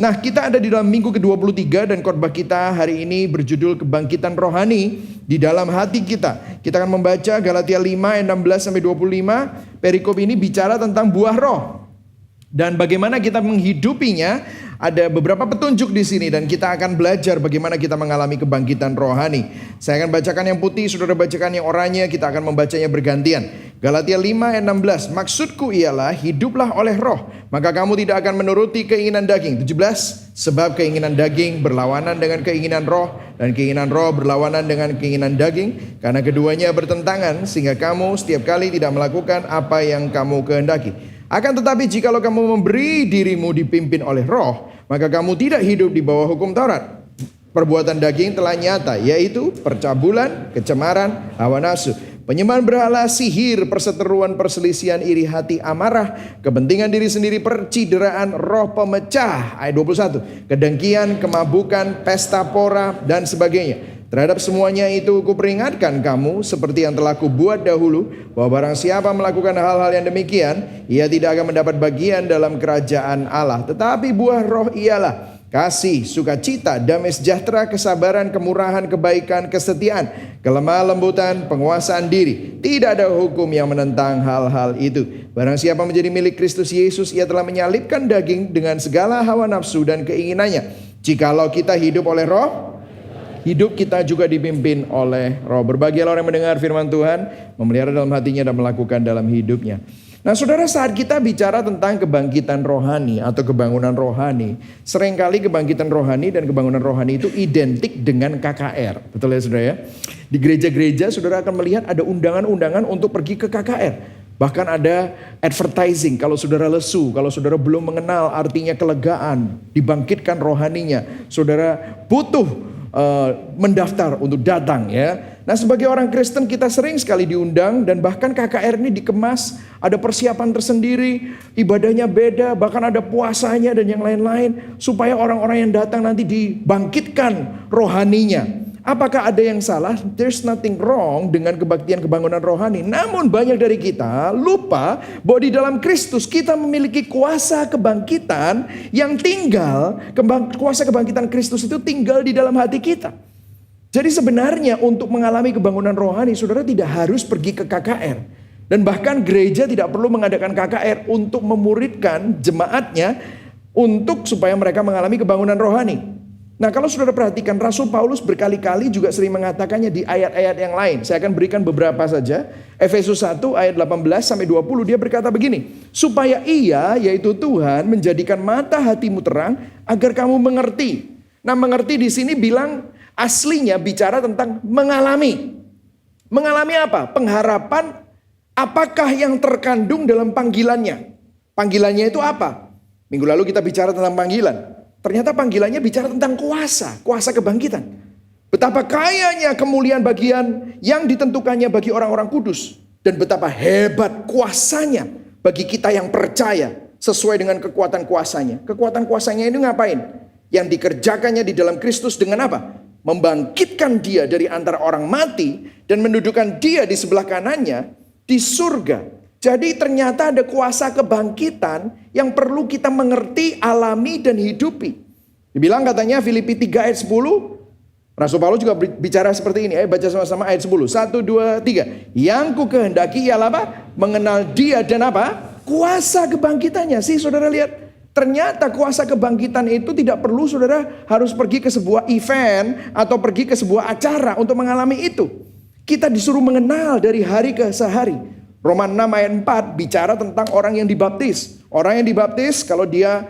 Nah, kita ada di dalam minggu ke-23 dan khotbah kita hari ini berjudul kebangkitan rohani di dalam hati kita. Kita akan membaca Galatia 5 ayat 16 sampai 25. Perikop ini bicara tentang buah roh dan bagaimana kita menghidupinya. Ada beberapa petunjuk di sini dan kita akan belajar bagaimana kita mengalami kebangkitan rohani. Saya akan bacakan yang putih, saudara bacakan yang oranye, kita akan membacanya bergantian. Galatia 5 ayat 16, maksudku ialah hiduplah oleh roh, maka kamu tidak akan menuruti keinginan daging. 17, sebab keinginan daging berlawanan dengan keinginan roh, dan keinginan roh berlawanan dengan keinginan daging, karena keduanya bertentangan, sehingga kamu setiap kali tidak melakukan apa yang kamu kehendaki. Akan tetapi jikalau kamu memberi dirimu dipimpin oleh roh, maka kamu tidak hidup di bawah hukum Taurat. Perbuatan daging telah nyata, yaitu percabulan, kecemaran, hawa nafsu, penyembahan berhala, sihir, perseteruan, perselisihan, iri hati, amarah, kepentingan diri sendiri, percideraan, roh pemecah, ayat 21, kedengkian, kemabukan, pesta pora, dan sebagainya. Terhadap semuanya itu kuperingatkan kamu seperti yang telah kubuat dahulu, bahwa barang siapa melakukan hal-hal yang demikian, ia tidak akan mendapat bagian dalam kerajaan Allah. Tetapi buah roh ialah kasih, sukacita, damai sejahtera, kesabaran, kemurahan, kebaikan, kesetiaan, kelemah lembutan, penguasaan diri. Tidak ada hukum yang menentang hal-hal itu. Barang siapa menjadi milik Kristus Yesus, ia telah menyalibkan daging dengan segala hawa nafsu dan keinginannya. Jikalau kita hidup oleh roh, hidup kita juga dipimpin oleh roh. Berbahagialah orang yang mendengar firman Tuhan, memelihara dalam hatinya dan melakukan dalam hidupnya. Nah saudara, saat kita bicara tentang kebangkitan rohani atau kebangunan rohani, seringkali kebangkitan rohani dan kebangunan rohani itu identik dengan KKR. Betul ya saudara ya? Di gereja-gereja saudara akan melihat ada undangan-undangan untuk pergi ke KKR. Bahkan ada advertising kalau saudara lesu, kalau saudara belum mengenal artinya kelegaan, dibangkitkan rohaninya, saudara butuh mendaftar untuk datang ya. Nah sebagai orang Kristen kita sering sekali diundang dan bahkan KKR ini dikemas, ada persiapan tersendiri, ibadahnya beda, bahkan ada puasanya dan yang lain-lain supaya orang-orang yang datang nanti dibangkitkan rohaninya. Apakah ada yang salah? There's nothing wrong dengan kebaktian kebangunan rohani. Namun banyak dari kita lupa bahwa di dalam Kristus kita memiliki kuasa kebangkitan yang tinggal, kuasa kebangkitan Kristus itu tinggal di dalam hati kita. Jadi sebenarnya untuk mengalami kebangunan rohani, saudara tidak harus pergi ke KKR. Dan bahkan gereja tidak perlu mengadakan KKR untuk memuridkan jemaatnya untuk supaya mereka mengalami kebangunan rohani. Nah kalau saudara perhatikan, Rasul Paulus berkali-kali juga sering mengatakannya di ayat-ayat yang lain. Saya akan berikan beberapa saja. Efesus 1 ayat 18 sampai 20 dia berkata begini. Supaya ia, yaitu Tuhan, menjadikan mata hatimu terang agar kamu mengerti. Nah mengerti di sini bilang aslinya bicara tentang mengalami. Mengalami apa? Pengharapan apakah yang terkandung dalam panggilannya. Panggilannya itu apa? Minggu lalu kita bicara tentang panggilan. Ternyata panggilannya bicara tentang kuasa, kuasa kebangkitan. Betapa kayanya kemuliaan bagian yang ditentukannya bagi orang-orang kudus. Dan betapa hebat kuasanya bagi kita yang percaya sesuai dengan kekuatan kuasanya. Kekuatan kuasanya ini ngapain? Yang dikerjakannya di dalam Kristus dengan apa? Membangkitkan dia dari antara orang mati dan mendudukan dia di sebelah kanannya di surga. Jadi ternyata ada kuasa kebangkitan yang perlu kita mengerti, alami, dan hidupi. Dibilang katanya Filipi 3 ayat 10. Rasul Paulus juga bicara seperti ini. Ayo baca sama-sama ayat 10. 1, 2, 3. Yang ku kehendaki ialah apa? Mengenal dia dan apa? Kuasa kebangkitannya. Sih saudara lihat. Ternyata kuasa kebangkitan itu tidak perlu saudara harus pergi ke sebuah event atau pergi ke sebuah acara untuk mengalami itu. Kita disuruh mengenal dari hari ke sehari. Roma 6 ayat 4 bicara tentang orang yang dibaptis. Orang yang dibaptis kalau dia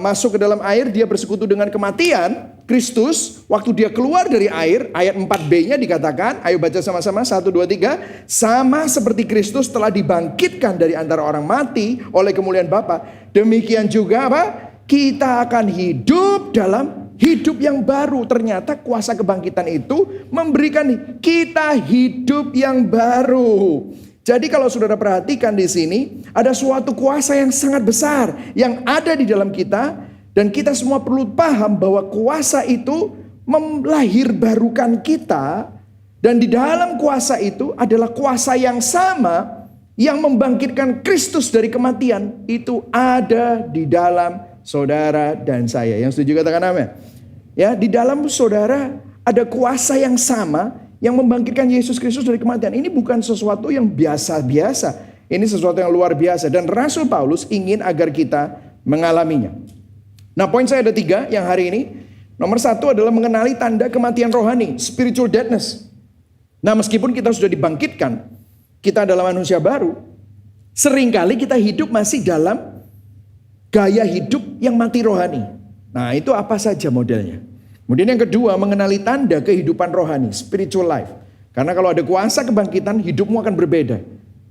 masuk ke dalam air, dia bersekutu dengan kematian Kristus. Waktu dia keluar dari air, ayat 4b-nya dikatakan, ayo baca sama-sama 1, 2, 3. Sama seperti Kristus telah dibangkitkan dari antara orang mati oleh kemuliaan Bapa, demikian juga apa? Kita akan hidup dalam hidup yang baru. Ternyata kuasa kebangkitan itu memberikan kita hidup yang baru. Jadi kalau saudara perhatikan di sini, ada suatu kuasa yang sangat besar yang ada di dalam kita, dan kita semua perlu paham bahwa kuasa itu melahirbarukan kita, dan di dalam kuasa itu adalah kuasa yang sama yang membangkitkan Kristus dari kematian, itu ada di dalam saudara dan saya. Yang setuju katakan amin. Ya, di dalam saudara ada kuasa yang sama yang membangkitkan Yesus Kristus dari kematian. Ini bukan sesuatu yang biasa-biasa. Ini sesuatu yang luar biasa. Dan Rasul Paulus ingin agar kita mengalaminya. Nah, poin saya ada 3 yang hari ini. Nomor 1 adalah mengenali tanda kematian rohani, spiritual deadness. Nah, meskipun kita sudah dibangkitkan, kita adalah manusia baru, seringkali kita hidup masih dalam gaya hidup yang mati rohani. Nah, itu apa saja modelnya. Kemudian yang kedua, mengenali tanda kehidupan rohani, spiritual life. Karena kalau ada kuasa kebangkitan, hidupmu akan berbeda.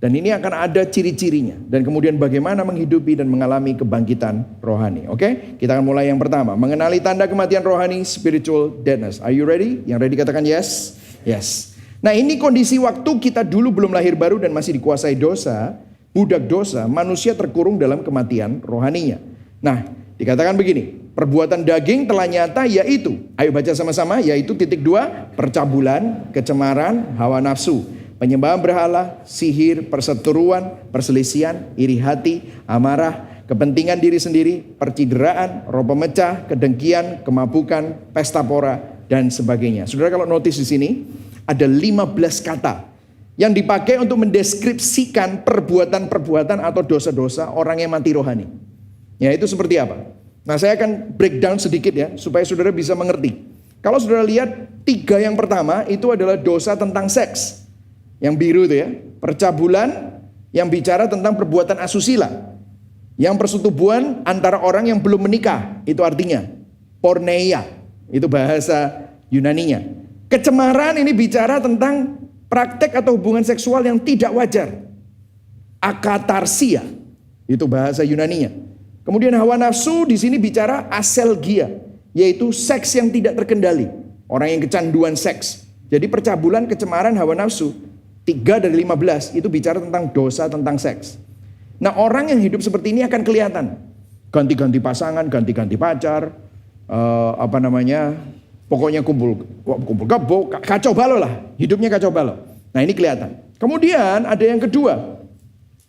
Dan ini akan ada ciri-cirinya. Dan kemudian bagaimana menghidupi dan mengalami kebangkitan rohani. Oke? Kita akan mulai yang pertama. Mengenali tanda kematian rohani, spiritual deadness. Are you ready? Yang ready katakan yes. Yes. Nah, ini kondisi waktu kita dulu belum lahir baru dan masih dikuasai dosa. Budak dosa, manusia terkurung dalam kematian rohaninya. Nah, dikatakan begini. Perbuatan daging telah nyata yaitu. Ayo baca sama-sama. Yaitu titik 2. Percabulan, kecemaran, hawa nafsu. Penyembahan berhala, sihir, perseteruan, perselisihan, iri hati, amarah, kepentingan diri sendiri, percideraan, roh pemecah, kedengkian, kemabukan, pesta pora, dan sebagainya. Saudara kalau notice di sini, ada 15 kata yang dipakai untuk mendeskripsikan perbuatan-perbuatan atau dosa-dosa orang yang mati rohani. Ya, itu seperti apa? Nah, saya akan breakdown sedikit ya, supaya saudara bisa mengerti. Kalau saudara lihat 3 yang pertama, itu adalah dosa tentang seks. Yang biru itu ya, percabulan yang bicara tentang perbuatan asusila. Yang persetubuhan antara orang yang belum menikah, itu artinya porneia, itu bahasa Yunaninya. Kecemaran ini bicara tentang praktek atau hubungan seksual yang tidak wajar. Akatarsia, itu bahasa Yunaninya. Kemudian hawa nafsu di sini bicara aselgia, yaitu seks yang tidak terkendali. Orang yang kecanduan seks. Jadi percabulan, kecemaran, hawa nafsu. 3 dari 15 itu bicara tentang dosa tentang seks. Nah, orang yang hidup seperti ini akan kelihatan. Ganti-ganti pasangan, ganti-ganti pacar, pokoknya kumpul kebo, kacau balau lah. Hidupnya kacau balau. Nah, ini kelihatan. Kemudian ada yang kedua.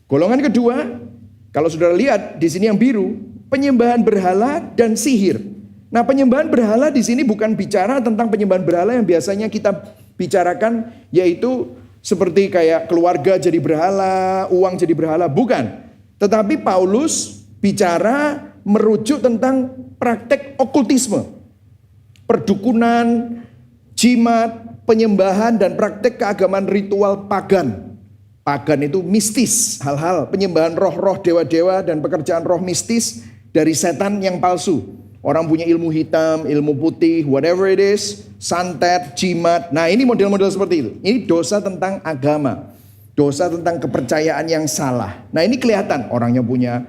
Golongan kedua, kalau sudah lihat di sini yang biru, penyembahan berhala dan sihir. Nah, penyembahan berhala di sini bukan bicara tentang penyembahan berhala yang biasanya kita bicarakan, yaitu seperti kayak keluarga jadi berhala, uang jadi berhala, bukan. Tetapi Paulus bicara merujuk tentang praktek okultisme, perdukunan, jimat, penyembahan, dan praktek keagamaan ritual pagan. Pagan itu mistis, hal-hal penyembahan roh-roh, dewa-dewa, dan pekerjaan roh mistis dari setan yang palsu. Orang punya ilmu hitam, ilmu putih, whatever it is, santet, jimat. Nah, ini model-model seperti itu. Ini dosa tentang agama. Dosa tentang kepercayaan yang salah. Nah, ini kelihatan orangnya punya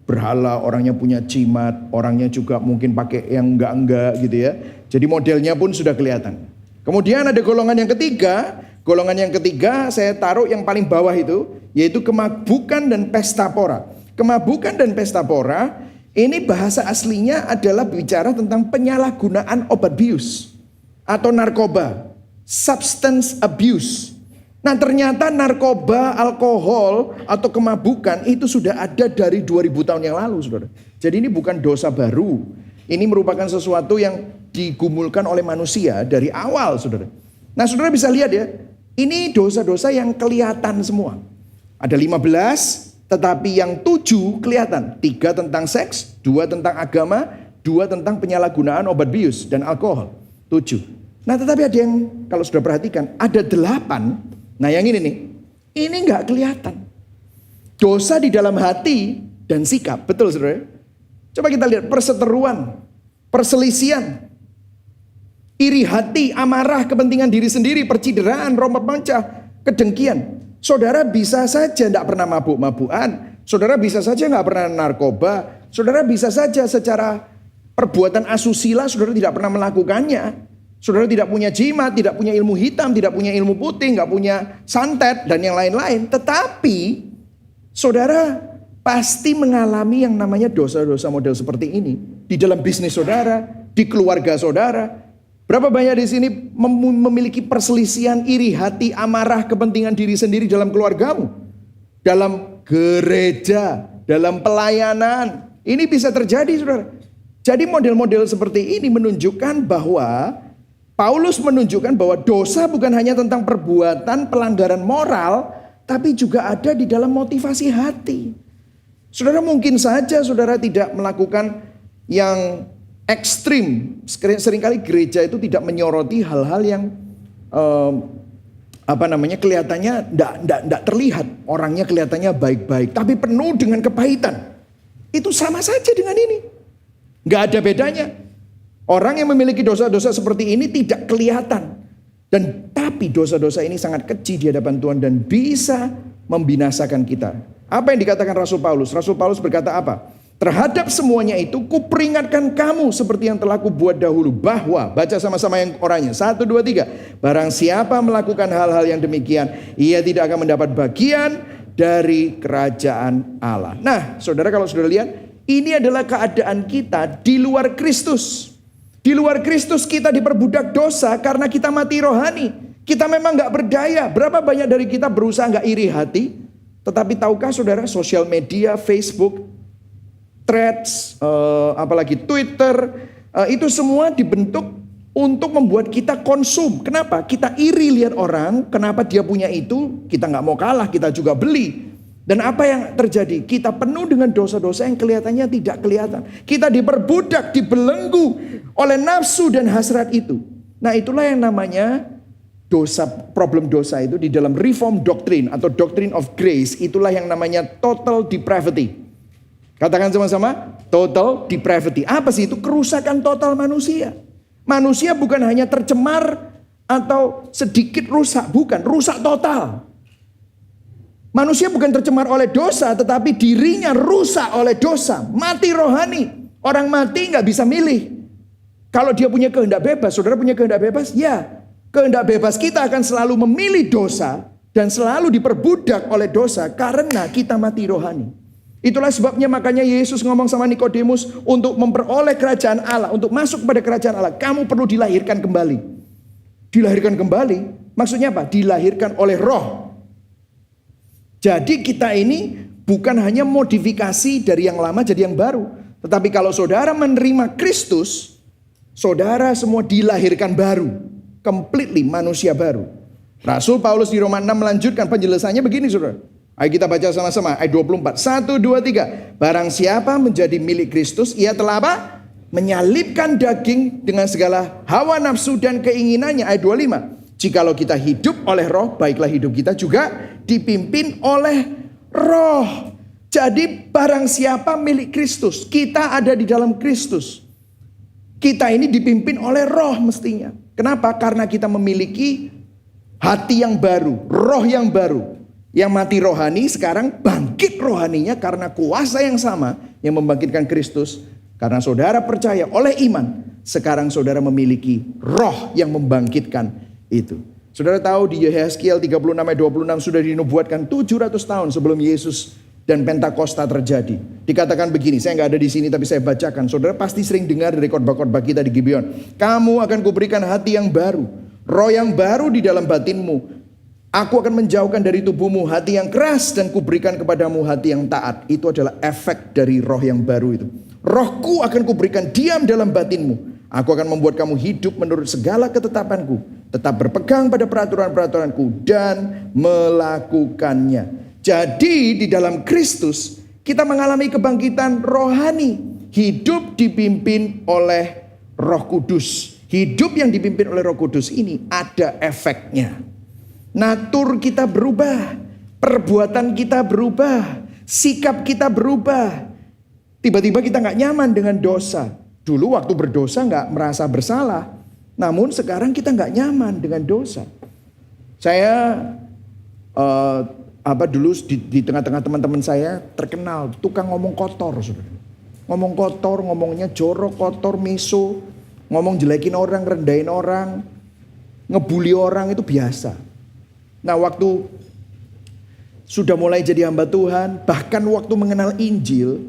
berhala, orangnya punya jimat, orangnya juga mungkin pakai yang enggak-enggak gitu ya. Jadi modelnya pun sudah kelihatan. Kemudian ada golongan yang ketiga. Golongan yang ketiga saya taruh yang paling bawah itu, yaitu kemabukan dan pesta pora. Kemabukan dan pesta pora ini bahasa aslinya adalah bicara tentang penyalahgunaan obat bius atau narkoba, substance abuse. Nah, ternyata narkoba, alkohol atau kemabukan itu sudah ada dari 2000 tahun yang lalu, saudara. Jadi ini bukan dosa baru. Ini merupakan sesuatu yang digumulkan oleh manusia dari awal, saudara. Nah, saudara bisa lihat ya, ini dosa-dosa yang kelihatan semua. Ada 15. Tetapi yang 7 kelihatan. 3 tentang seks, 2 tentang agama, 2 tentang penyalahgunaan obat bius dan alkohol. 7. Nah, tetapi ada yang kalau sudah perhatikan, ada 8. Nah, yang ini nih, ini nggak kelihatan. Dosa di dalam hati dan sikap. Betul, saudara? Coba kita lihat perseteruan, perselisihan, iri hati, amarah, kepentingan diri sendiri, percideraan, roh pemecah, kedengkian. Saudara bisa saja tidak pernah mabuk-mabukan. Saudara bisa saja nggak pernah narkoba. Saudara bisa saja secara perbuatan asusila saudara tidak pernah melakukannya. Saudara tidak punya jimat, tidak punya ilmu hitam, tidak punya ilmu putih, nggak punya santet dan yang lain-lain. Tetapi saudara pasti mengalami yang namanya dosa-dosa model seperti ini di dalam bisnis saudara, di keluarga saudara. Berapa banyak di sini memiliki perselisihan, iri hati, amarah, kepentingan diri sendiri dalam keluargamu, dalam gereja, dalam pelayanan, Ini bisa terjadi, saudara. Jadi model-model seperti ini menunjukkan bahwa Paulus menunjukkan bahwa dosa bukan hanya tentang perbuatan pelanggaran moral, tapi juga ada di dalam motivasi hati. Saudara, mungkin saja saudara tidak melakukan yang ekstrim. Seringkali gereja itu tidak menyoroti hal-hal yang kelihatannya tidak terlihat. Orangnya kelihatannya baik-baik, tapi penuh dengan kepahitan. Itu sama saja dengan ini. Nggak ada bedanya. Orang yang memiliki dosa-dosa seperti ini tidak kelihatan. Tapi dosa-dosa ini sangat keji di hadapan Tuhan dan bisa membinasakan kita. Apa yang dikatakan Rasul Paulus? Rasul Paulus berkata apa? Terhadap semuanya itu kuperingatkan kamu seperti yang telah kubuat dahulu. Bahwa, baca sama-sama yang orangnya. 1, 2, 3. Barang siapa melakukan hal-hal yang demikian, ia tidak akan mendapat bagian dari kerajaan Allah. Nah, saudara, kalau saudara lihat, ini adalah keadaan kita di luar Kristus. Di luar Kristus kita diperbudak dosa karena kita mati rohani. Kita memang gak berdaya. Berapa banyak dari kita berusaha gak iri hati. Tetapi tahukah saudara, sosial media, Facebook, Threads, apalagi Twitter, itu semua dibentuk untuk membuat kita konsum. Kenapa? Kita iri lihat orang, kenapa dia punya itu, kita gak mau kalah, kita juga beli. Dan apa yang terjadi? Kita penuh dengan dosa-dosa yang kelihatannya tidak kelihatan. Kita diperbudak, dibelenggu oleh nafsu dan hasrat itu. Nah, itulah yang namanya dosa, problem dosa itu di dalam Reform Doctrine atau Doctrine of Grace. Itulah yang namanya total depravity. Katakan sama-sama, total depravity. Apa sih itu? Kerusakan total manusia. Manusia bukan hanya tercemar atau sedikit rusak, bukan, rusak total. Manusia bukan tercemar oleh dosa, tetapi dirinya rusak oleh dosa. Mati rohani. Orang mati gak bisa milih. Kalau dia punya kehendak bebas, saudara punya kehendak bebas? Ya, kehendak bebas kita akan selalu memilih dosa dan selalu diperbudak oleh dosa karena kita mati rohani. Itulah sebabnya makanya Yesus ngomong sama Nikodemus untuk memperoleh kerajaan Allah, untuk masuk kepada kerajaan Allah, kamu perlu dilahirkan kembali. Dilahirkan kembali, maksudnya apa? Dilahirkan oleh Roh. Jadi kita ini bukan hanya modifikasi dari yang lama jadi yang baru. Tetapi kalau saudara menerima Kristus, saudara semua dilahirkan baru. Completely manusia baru. Rasul Paulus di Roma 6 melanjutkan penjelasannya begini, saudara. Ayo kita baca sama-sama ayat 24. 1, 2, 3. Barang siapa menjadi milik Kristus, ia telah apa? Menyalibkan daging dengan segala hawa nafsu dan keinginannya. Ayat 25. Jikalau kita hidup oleh Roh, baiklah hidup kita juga dipimpin oleh Roh. Jadi barang siapa milik Kristus, kita ada di dalam Kristus. Kita ini dipimpin oleh Roh mestinya. Kenapa? Karena kita memiliki hati yang baru, roh yang baru. Yang mati rohani sekarang bangkit rohaninya karena kuasa yang sama yang membangkitkan Kristus. Karena saudara percaya oleh iman, sekarang saudara memiliki roh yang membangkitkan itu. Saudara tahu di Yehezkiel 36 ayat 26 sudah dinubuatkan 700 tahun sebelum Yesus dan Pentakosta terjadi. Dikatakan begini, saya nggak ada di sini tapi saya bacakan. Saudara pasti sering dengar dari khotbah-khotbah kita di Gibeon. Kamu akan kuberikan hati yang baru, roh yang baru di dalam batinmu. Aku akan menjauhkan dari tubuhmu hati yang keras dan kuberikan kepadamu hati yang taat. Itu adalah efek dari roh yang baru itu. Rohku akan kuberikan diam dalam batinmu. Aku akan membuat kamu hidup menurut segala ketetapanku. Tetap berpegang pada peraturan-peraturanku dan melakukannya. Jadi di dalam Kristus kita mengalami kebangkitan rohani. Hidup dipimpin oleh Roh Kudus. Hidup yang dipimpin oleh Roh Kudus ini ada efeknya. Natur kita berubah. Perbuatan kita berubah. Sikap kita berubah. Tiba-tiba kita gak nyaman dengan dosa. Dulu waktu berdosa gak merasa bersalah. Namun sekarang kita gak nyaman dengan dosa. Saya dulu di tengah-tengah teman-teman saya terkenal tukang ngomong kotor, saudara. Ngomong kotor, ngomongnya jorok, kotor, miso. Ngomong jelekin orang, rendahin orang. Ngebully orang itu biasa. Nah waktu sudah mulai jadi hamba Tuhan, bahkan waktu mengenal Injil,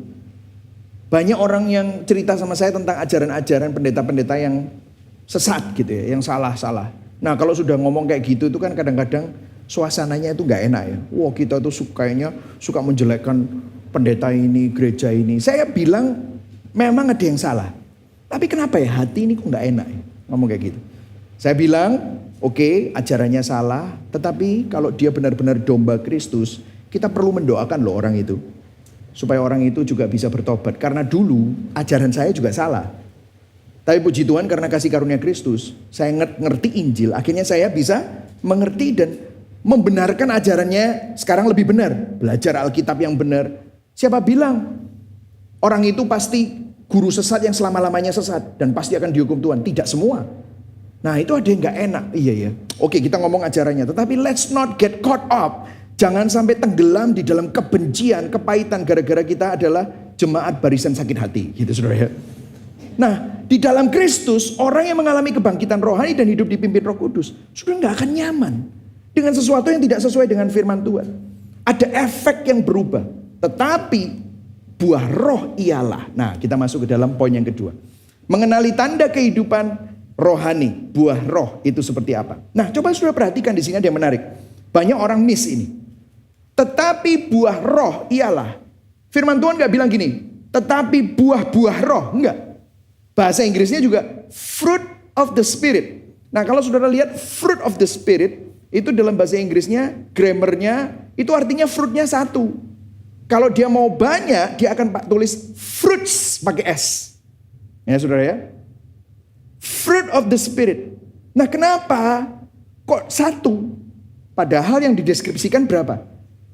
banyak orang yang cerita sama saya tentang ajaran-ajaran pendeta-pendeta yang sesat gitu ya, yang salah-salah. Nah kalau sudah ngomong kayak gitu itu kan kadang-kadang suasananya itu gak enak ya. Wah kita tuh kayaknya suka menjelekkan pendeta ini, gereja ini. Saya bilang memang ada yang salah. Tapi kenapa ya hati ini kok nggak enak ya ngomong kayak gitu. Saya bilang oke, ajarannya salah. Tetapi kalau dia benar-benar domba Kristus, kita perlu mendoakan loh orang itu. Supaya orang itu juga bisa bertobat. Karena dulu ajaran saya juga salah. Tapi puji Tuhan karena kasih karunia Kristus, saya ngerti Injil. Akhirnya saya bisa mengerti dan membenarkan ajarannya sekarang lebih benar. Belajar Alkitab yang benar. Siapa bilang orang itu pasti guru sesat yang selama-lamanya sesat. Dan pasti akan dihukum Tuhan. Tidak semua. Nah itu ada yang gak enak. Iya ya. Oke, kita ngomong ajarannya. Tetapi let's not get caught up. Jangan sampai tenggelam di dalam kebencian, kepahitan. Gara-gara kita adalah jemaat barisan sakit hati. Gitu saudara ya. Nah di dalam Kristus, orang yang mengalami kebangkitan rohani dan hidup dipimpin Roh Kudus, sudah gak akan nyaman dengan sesuatu yang tidak sesuai dengan firman Tuhan. Ada efek yang berubah. Tetapi buah roh ialah. Nah kita masuk ke dalam poin yang kedua. Mengenali tanda kehidupan rohani. Buah roh itu seperti apa. Nah coba sudah perhatikan di sini ada yang menarik. Banyak orang miss ini. Tetapi buah roh ialah. Firman Tuhan gak bilang gini. Tetapi buah-buah roh. Enggak. Bahasa Inggrisnya juga fruit of the spirit. Nah kalau saudara lihat fruit of the spirit. Itu dalam bahasa Inggrisnya. Grammarnya. Itu artinya fruitnya satu. Kalau dia mau banyak. Dia akan tulis fruits pakai S. Ya saudara ya. Fruit of the spirit. Nah kenapa kok satu? Padahal yang dideskripsikan berapa?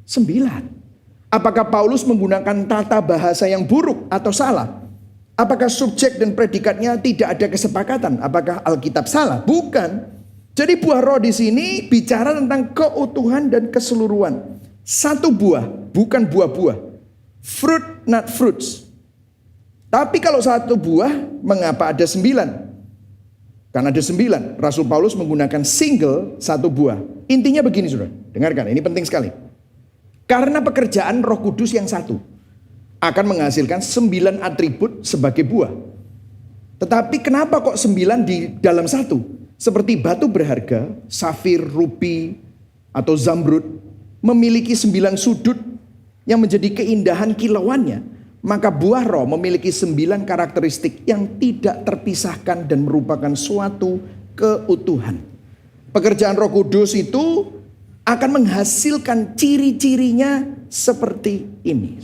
9. Apakah Paulus menggunakan tata bahasa yang buruk atau salah? Apakah subjek dan predikatnya tidak ada kesepakatan? Apakah Alkitab salah? Bukan. Jadi buah roh di sini bicara tentang keutuhan dan keseluruhan. Satu buah, bukan buah-buah. Fruit, not fruits. Tapi kalau satu buah, mengapa ada 9? Karena ada 9. Rasul Paulus menggunakan single satu buah. Intinya begini saudara. Dengarkan, ini penting sekali. Karena pekerjaan Roh Kudus yang satu akan menghasilkan 9 atribut sebagai buah. Tetapi kenapa kok 9 di dalam satu? Seperti batu berharga, safir, rubi, atau zamrud memiliki 9 sudut yang menjadi keindahan kilauannya. Maka buah roh memiliki 9 karakteristik yang tidak terpisahkan dan merupakan suatu keutuhan. Pekerjaan Roh Kudus itu akan menghasilkan ciri-cirinya seperti ini.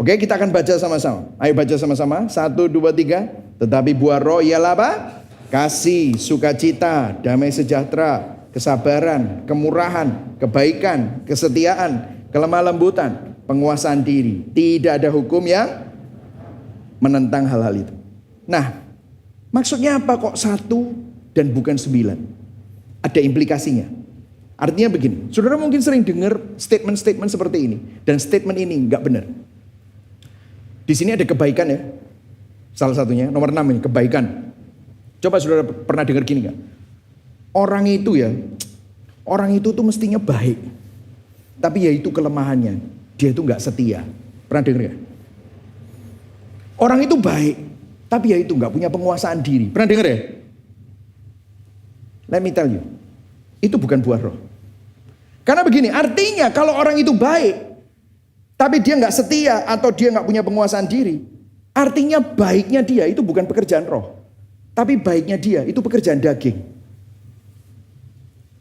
Oke, kita akan baca sama-sama. Ayo baca sama-sama. 1, 2, 3. Tetapi buah roh ialah apa? Kasih, sukacita, damai sejahtera, kesabaran, kemurahan, kebaikan, kesetiaan, kelemah lembutan, penguasaan diri. Tidak ada hukum yang menentang hal-hal itu. Nah, maksudnya apa kok 1 dan bukan 9? Ada implikasinya. Artinya begini, saudara mungkin sering dengar statement-statement seperti ini. Dan statement ini nggak benar. Di sini ada kebaikan ya. Salah satunya, nomor 6 ini, kebaikan. Coba saudara pernah dengar gini nggak? Orang itu tuh mestinya baik. Tapi ya itu kelemahannya. Dia itu nggak setia. Pernah dengar nggak? Orang itu baik. Tapi ya itu nggak punya penguasaan diri. Pernah dengar ya? Let me tell you. Itu bukan buah roh. Karena begini, artinya kalau orang itu baik, tapi dia nggak setia atau dia nggak punya penguasaan diri, artinya baiknya dia itu bukan pekerjaan roh, tapi baiknya dia itu pekerjaan daging.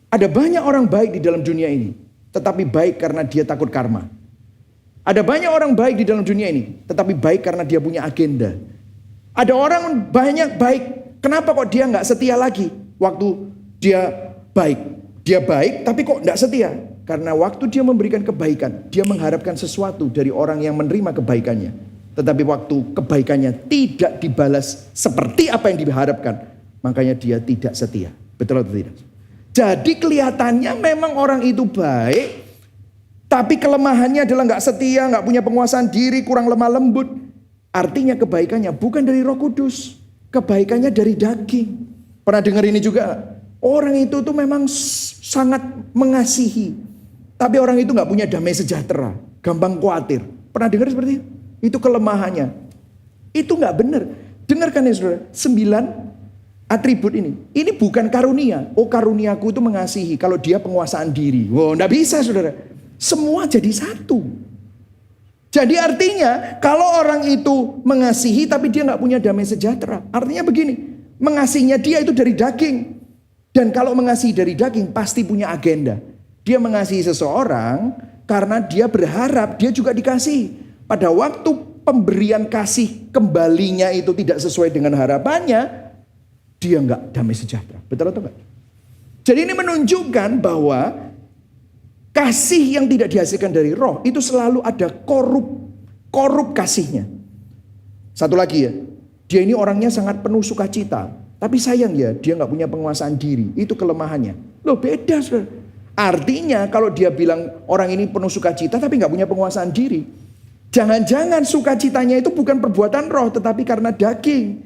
Ada banyak orang baik di dalam dunia ini, tetapi baik karena dia takut karma. Ada banyak orang baik di dalam dunia ini, tetapi baik karena dia punya agenda. Ada orang banyak baik, kenapa kok dia nggak setia lagi waktu dia baik? Dia baik tapi kok tidak setia. Karena waktu dia memberikan kebaikan, dia mengharapkan sesuatu dari orang yang menerima kebaikannya. Tetapi waktu kebaikannya tidak dibalas seperti apa yang diharapkan, makanya dia tidak setia. Betul atau tidak? Jadi kelihatannya memang orang itu baik, tapi kelemahannya adalah nggak setia, nggak punya penguasaan diri, kurang lemah lembut. Artinya kebaikannya bukan dari Roh Kudus, kebaikannya dari daging. Pernah dengar ini juga? Orang itu tuh memang sangat mengasihi, tapi orang itu nggak punya damai sejahtera, gampang khawatir. Pernah dengar seperti itu? Itu kelemahannya. Itu nggak benar. Dengarkan ya saudara, 9 atribut ini. Ini bukan karunia. Oh karuniaku itu mengasihi. Kalau dia penguasaan diri. Wow, nggak bisa saudara. Semua jadi satu. Jadi artinya kalau orang itu mengasihi tapi dia nggak punya damai sejahtera. Artinya begini, mengasihinya dia itu dari daging. Dan kalau mengasihi dari daging pasti punya agenda. Dia mengasihi seseorang karena dia berharap dia juga dikasihi. Pada waktu pemberian kasih kembalinya itu tidak sesuai dengan harapannya, dia nggak damai sejahtera. Betul atau enggak? Jadi ini menunjukkan bahwa kasih yang tidak dihasilkan dari roh itu selalu ada korup kasihnya. Satu lagi ya, dia ini orangnya sangat penuh sukacita, tapi sayang ya dia nggak punya penguasaan diri. Itu kelemahannya. Loh beda saudara. Artinya kalau dia bilang orang ini penuh sukacita tapi nggak punya penguasaan diri, jangan-jangan sukacitanya itu bukan perbuatan roh tetapi karena daging.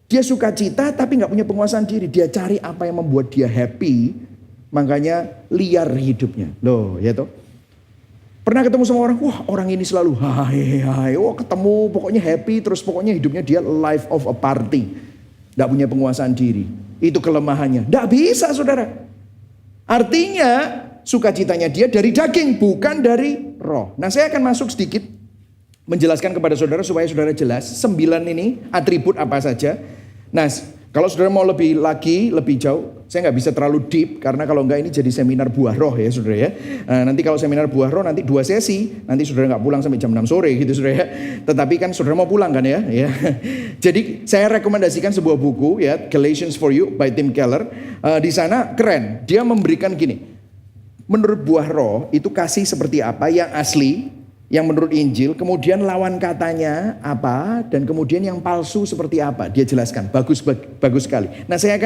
Dia sukacita tapi nggak punya penguasaan diri. Dia cari apa yang membuat dia happy. Makanya liar hidupnya. Loh ya toh. Pernah ketemu sama orang, wah orang ini selalu hai, wah ketemu pokoknya happy, terus pokoknya hidupnya dia life of a party. Tidak punya penguasaan diri. Itu kelemahannya. Tidak bisa saudara. Artinya sukacitanya dia dari daging, bukan dari roh. Nah saya akan masuk sedikit menjelaskan kepada saudara supaya saudara jelas 9 ini atribut apa saja. Nah kalau saudara mau lebih jauh, saya nggak bisa terlalu deep karena kalau enggak ini jadi seminar buah roh ya saudara ya. Nanti kalau seminar buah roh nanti 2 sesi, nanti saudara nggak pulang sampai jam 6 sore gitu saudara ya. Tetapi kan saudara mau pulang kan ya. Jadi saya rekomendasikan sebuah buku ya, Galatians for You by Tim Keller. Di sana keren, dia memberikan gini. Menurut buah roh itu kasih seperti apa yang asli, yang menurut Injil, kemudian lawan katanya apa, dan kemudian yang palsu seperti apa. Dia jelaskan, bagus sekali. Nah saya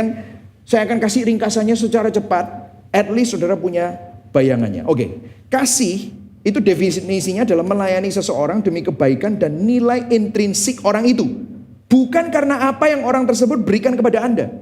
akan kasih ringkasannya secara cepat, at least saudara punya bayangannya. Oke, kasih itu definisinya adalah melayani seseorang demi kebaikan dan nilai intrinsik orang itu. Bukan karena apa yang orang tersebut berikan kepada Anda.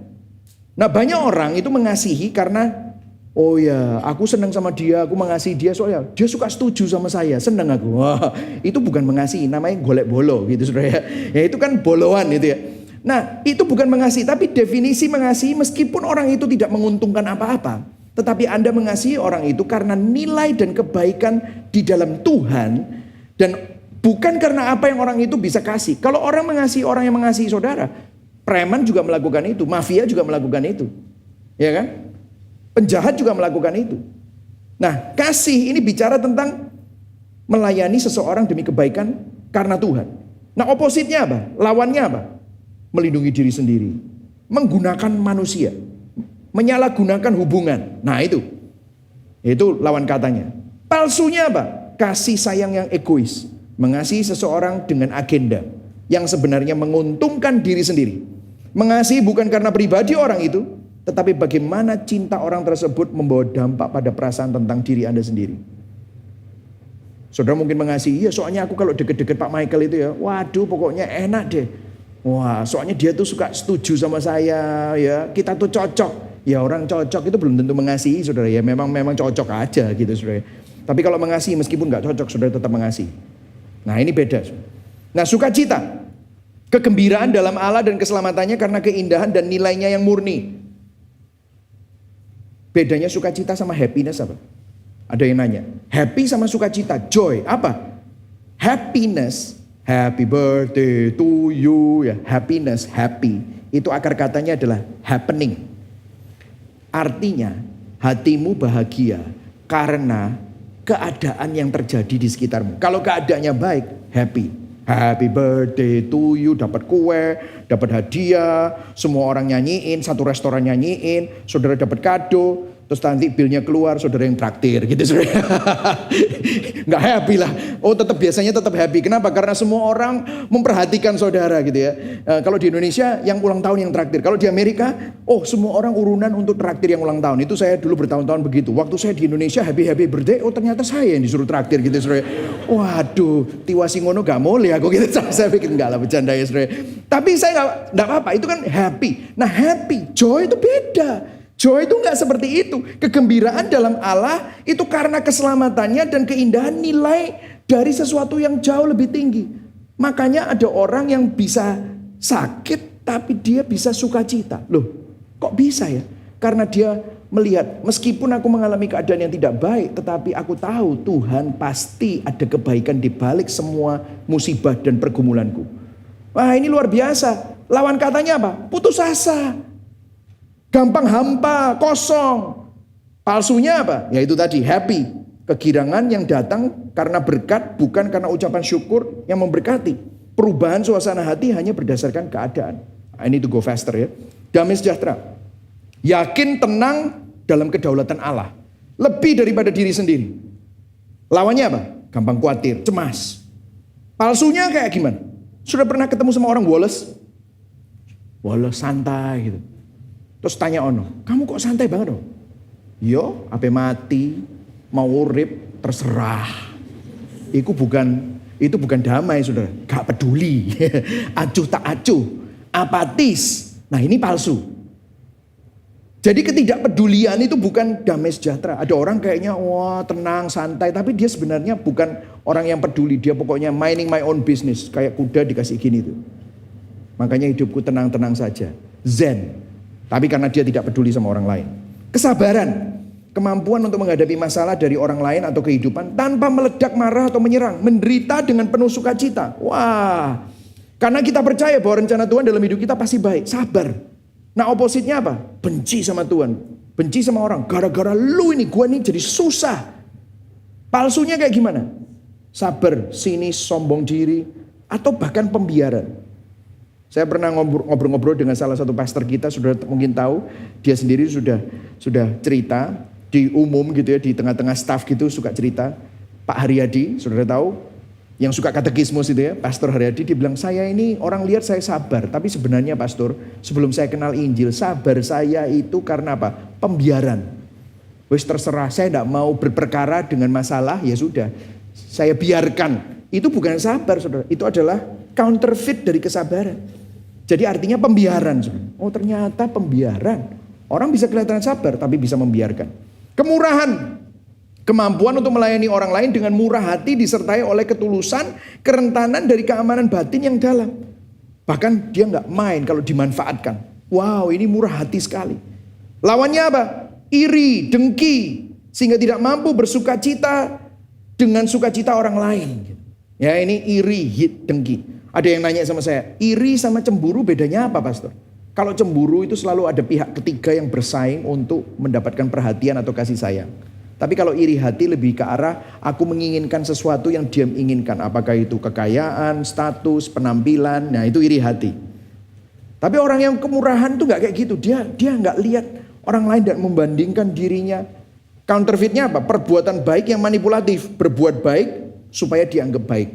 Nah banyak orang itu mengasihi karena oh ya, aku senang sama dia, aku mengasihi dia soalnya dia suka setuju sama saya, senang aku. Wah, itu bukan mengasihi, namanya golek bolo gitu saudara ya. Ya itu kan boloan itu ya. Nah, itu bukan mengasihi, tapi definisi mengasihi meskipun orang itu tidak menguntungkan apa-apa. Tetapi Anda mengasihi orang itu karena nilai dan kebaikan di dalam Tuhan dan bukan karena apa yang orang itu bisa kasih. Kalau orang mengasihi orang yang mengasihi saudara, preman juga melakukan itu, mafia juga melakukan itu. Ya kan? Penjahat juga melakukan itu. Nah, kasih ini bicara tentang melayani seseorang demi kebaikan karena Tuhan. Nah, opositnya apa? Lawannya apa? Melindungi diri sendiri. Menggunakan manusia. Menyalahgunakan hubungan. Nah, itu lawan katanya. Palsunya apa? Kasih sayang yang egois. Mengasihi seseorang dengan agenda yang sebenarnya menguntungkan diri sendiri. Mengasihi bukan karena pribadi orang itu, tetapi bagaimana cinta orang tersebut membawa dampak pada perasaan tentang diri Anda sendiri. Saudara mungkin mengasihi, ya soalnya aku kalau deket-deket Pak Michael itu ya, waduh pokoknya enak deh. Wah soalnya dia tuh suka setuju sama saya, ya kita tuh cocok. Ya orang cocok itu belum tentu mengasihi saudara ya, memang cocok aja gitu saudara. Tapi kalau mengasihi meskipun gak cocok saudara tetap mengasihi. Nah ini beda. Nah sukacita, kegembiraan dalam Allah dan keselamatannya karena keindahan dan nilainya yang murni. Bedanya sukacita sama happiness apa? Ada yang nanya. Happy sama sukacita, joy apa? Happiness, happy birthday to you ya. Happiness, happy. Itu akar katanya adalah happening. Artinya hatimu bahagia karena keadaan yang terjadi di sekitarmu. Kalau keadaannya baik, happy. Happy birthday to you, dapat kue, dapat hadiah, semua orang nyanyiin, satu restoran nyanyiin, saudara dapat kado, terus nanti bilnya keluar, saudara yang traktir gitu saudara. Nggak happy lah. Oh biasanya tetap happy. Kenapa? Karena semua orang memperhatikan saudara gitu ya. Kalau di Indonesia yang ulang tahun yang traktir. Kalau di Amerika, oh semua orang urunan untuk traktir yang ulang tahun. Itu saya dulu bertahun-tahun begitu. Waktu saya di Indonesia happy birthday, oh ternyata saya yang disuruh traktir gitu saudara. Waduh, tiwasi ngono gak boleh aku gitu. Saya pikir enggak lah bercanda ya saudara. Tapi saya enggak apa-apa, itu kan happy. Nah happy, joy itu beda. Joy itu enggak seperti itu. Kegembiraan dalam Allah itu karena keselamatannya dan keindahan nilai dari sesuatu yang jauh lebih tinggi. Makanya ada orang yang bisa sakit tapi dia bisa sukacita. Loh kok bisa ya? Karena dia melihat meskipun aku mengalami keadaan yang tidak baik, tetapi aku tahu Tuhan pasti ada kebaikan di balik semua musibah dan pergumulanku. Wah, ini luar biasa. Lawan katanya apa? Putus asa. Gampang hampa, kosong. Palsunya apa? Ya itu tadi, happy. Kegirangan yang datang karena berkat, bukan karena ucapan syukur yang memberkati. Perubahan suasana hati hanya berdasarkan keadaan. I need to go faster ya. Damai sejahtera. Yakin, tenang dalam kedaulatan Allah. Lebih daripada diri sendiri. Lawannya apa? Gampang khawatir, cemas. Palsunya kayak gimana? Sudah pernah ketemu sama orang Wallace? Wallace santai gitu. Terus tanya ono, kamu kok santai banget dong? Yo, ape mati, mau urip, terserah. Itu bukan damai, saudara. Gak peduli. Acuh tak acuh. Apatis. Nah ini palsu. Jadi ketidakpedulian itu bukan damai sejahtera. Ada orang kayaknya wah tenang, santai. Tapi dia sebenarnya bukan orang yang peduli. Dia pokoknya minding my own business. Kayak kuda dikasih gini tuh. Makanya hidupku tenang-tenang saja. Zen. Tapi karena dia tidak peduli sama orang lain. Kesabaran. Kemampuan untuk menghadapi masalah dari orang lain atau kehidupan. Tanpa meledak marah atau menyerang. Menderita dengan penuh sukacita. Wah. Karena kita percaya bahwa rencana Tuhan dalam hidup kita pasti baik. Sabar. Nah opositnya apa? Benci sama Tuhan. Benci sama orang. Gara-gara lu ini, gua ini jadi susah. Palsunya kayak gimana? Sabar, sinis, sombong diri. Atau bahkan pembiaran. Saya pernah ngobrol-ngobrol dengan salah satu pastor kita. Sudah mungkin tahu. Dia sendiri sudah cerita. Di umum gitu ya. Di tengah-tengah staff gitu suka cerita. Pak Haryadi, saudara tahu. Yang suka katekismus itu ya, Pastor Haryadi, dia bilang, saya ini orang lihat saya sabar. Tapi sebenarnya pastor, sebelum saya kenal Injil, sabar saya itu karena apa? Pembiaran. Wis terserah, saya tidak mau berperkara dengan masalah, ya sudah. Saya biarkan. Itu bukan sabar, saudara. Itu adalah counterfeit dari kesabaran. Jadi artinya pembiaran. Saudara. Oh ternyata pembiaran. Orang bisa kelihatan sabar, tapi bisa membiarkan. Kemurahan. Kemampuan untuk melayani orang lain dengan murah hati disertai oleh ketulusan, kerentanan dari keamanan batin yang dalam. Bahkan dia nggak main kalau dimanfaatkan. Wow, ini murah hati sekali. Lawannya apa? Iri, dengki, sehingga tidak mampu bersukacita dengan sukacita orang lain. Ya ini iri, dengki. Ada yang nanya sama saya, iri sama cemburu bedanya apa, Pastor? Kalau cemburu itu selalu ada pihak ketiga yang bersaing untuk mendapatkan perhatian atau kasih sayang. Tapi kalau iri hati lebih ke arah aku menginginkan sesuatu yang dia inginkan. Apakah itu kekayaan, status, penampilan. Nah itu iri hati. Tapi orang yang kemurahan tuh gak kayak gitu. Dia gak lihat orang lain dan membandingkan dirinya. Counterfeitnya apa? Perbuatan baik yang manipulatif. Berbuat baik supaya dianggap baik.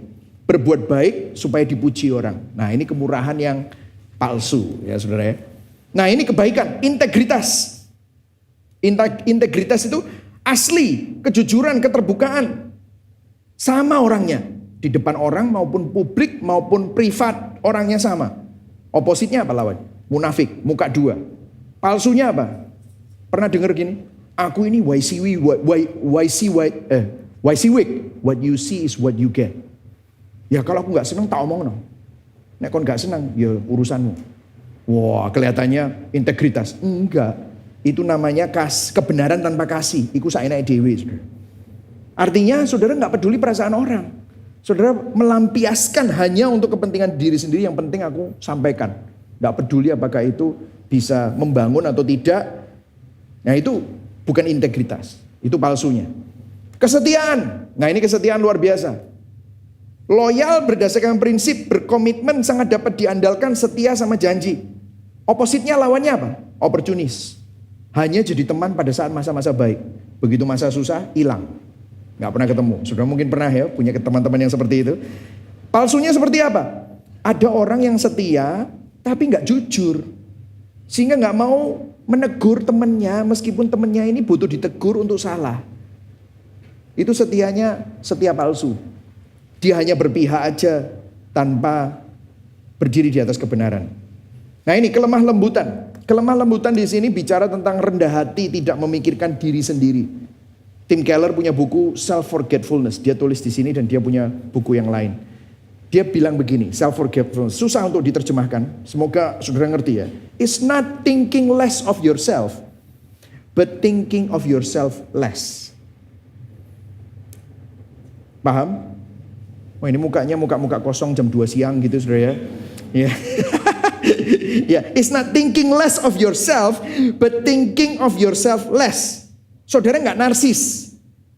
Berbuat baik supaya dipuji orang. Nah ini kemurahan yang palsu ya saudara ya. Nah ini kebaikan, integritas. Integritas itu asli, kejujuran, keterbukaan. Sama orangnya. Di depan orang maupun publik maupun privat. Orangnya sama. Opositnya apa lawan? Munafik, muka dua. Palsunya apa? Pernah dengar gini? Aku ini YCW. What you see is what you get. Ya kalau aku gak senang tak omong no. Nek kon gak senang ya urusanmu. Wah kelihatannya integritas. Enggak. Itu namanya kebenaran tanpa kasih. Iku saenake dhewe, saudara. Artinya saudara gak peduli perasaan orang. Saudara melampiaskan hanya untuk kepentingan diri sendiri. Yang penting aku sampaikan. Gak peduli apakah itu bisa membangun atau tidak. Nah itu bukan integritas. Itu palsunya. Kesetiaan. Nah ini kesetiaan luar biasa. Loyal berdasarkan prinsip, berkomitmen sangat dapat diandalkan, setia sama janji. Opositnya lawannya apa? Oportunis. Hanya jadi teman pada saat masa-masa baik. Begitu masa susah, hilang. Gak pernah ketemu. Sudah mungkin pernah ya punya teman-teman yang seperti itu. Palsunya seperti apa? Ada orang yang setia tapi gak jujur. Sehingga gak mau menegur temannya meskipun temannya ini butuh ditegur untuk salah. Itu setianya setia palsu. Dia hanya berpihak aja tanpa berdiri di atas kebenaran. Nah ini kelemah lembutan. Kelemah lembutan di sini bicara tentang rendah hati, tidak memikirkan diri sendiri. Tim Keller punya buku Self Forgetfulness. Dia tulis di sini dan dia punya buku yang lain. Dia bilang begini, Self Forgetfulness. Susah untuk diterjemahkan. Semoga saudara ngerti ya. It's not thinking less of yourself, but thinking of yourself less. Paham? Oh, ini mukanya muka kosong jam 2 siang gitu saudara ya. Ya. Ya, it's not thinking less of yourself, but thinking of yourself less. Saudara nggak narsis,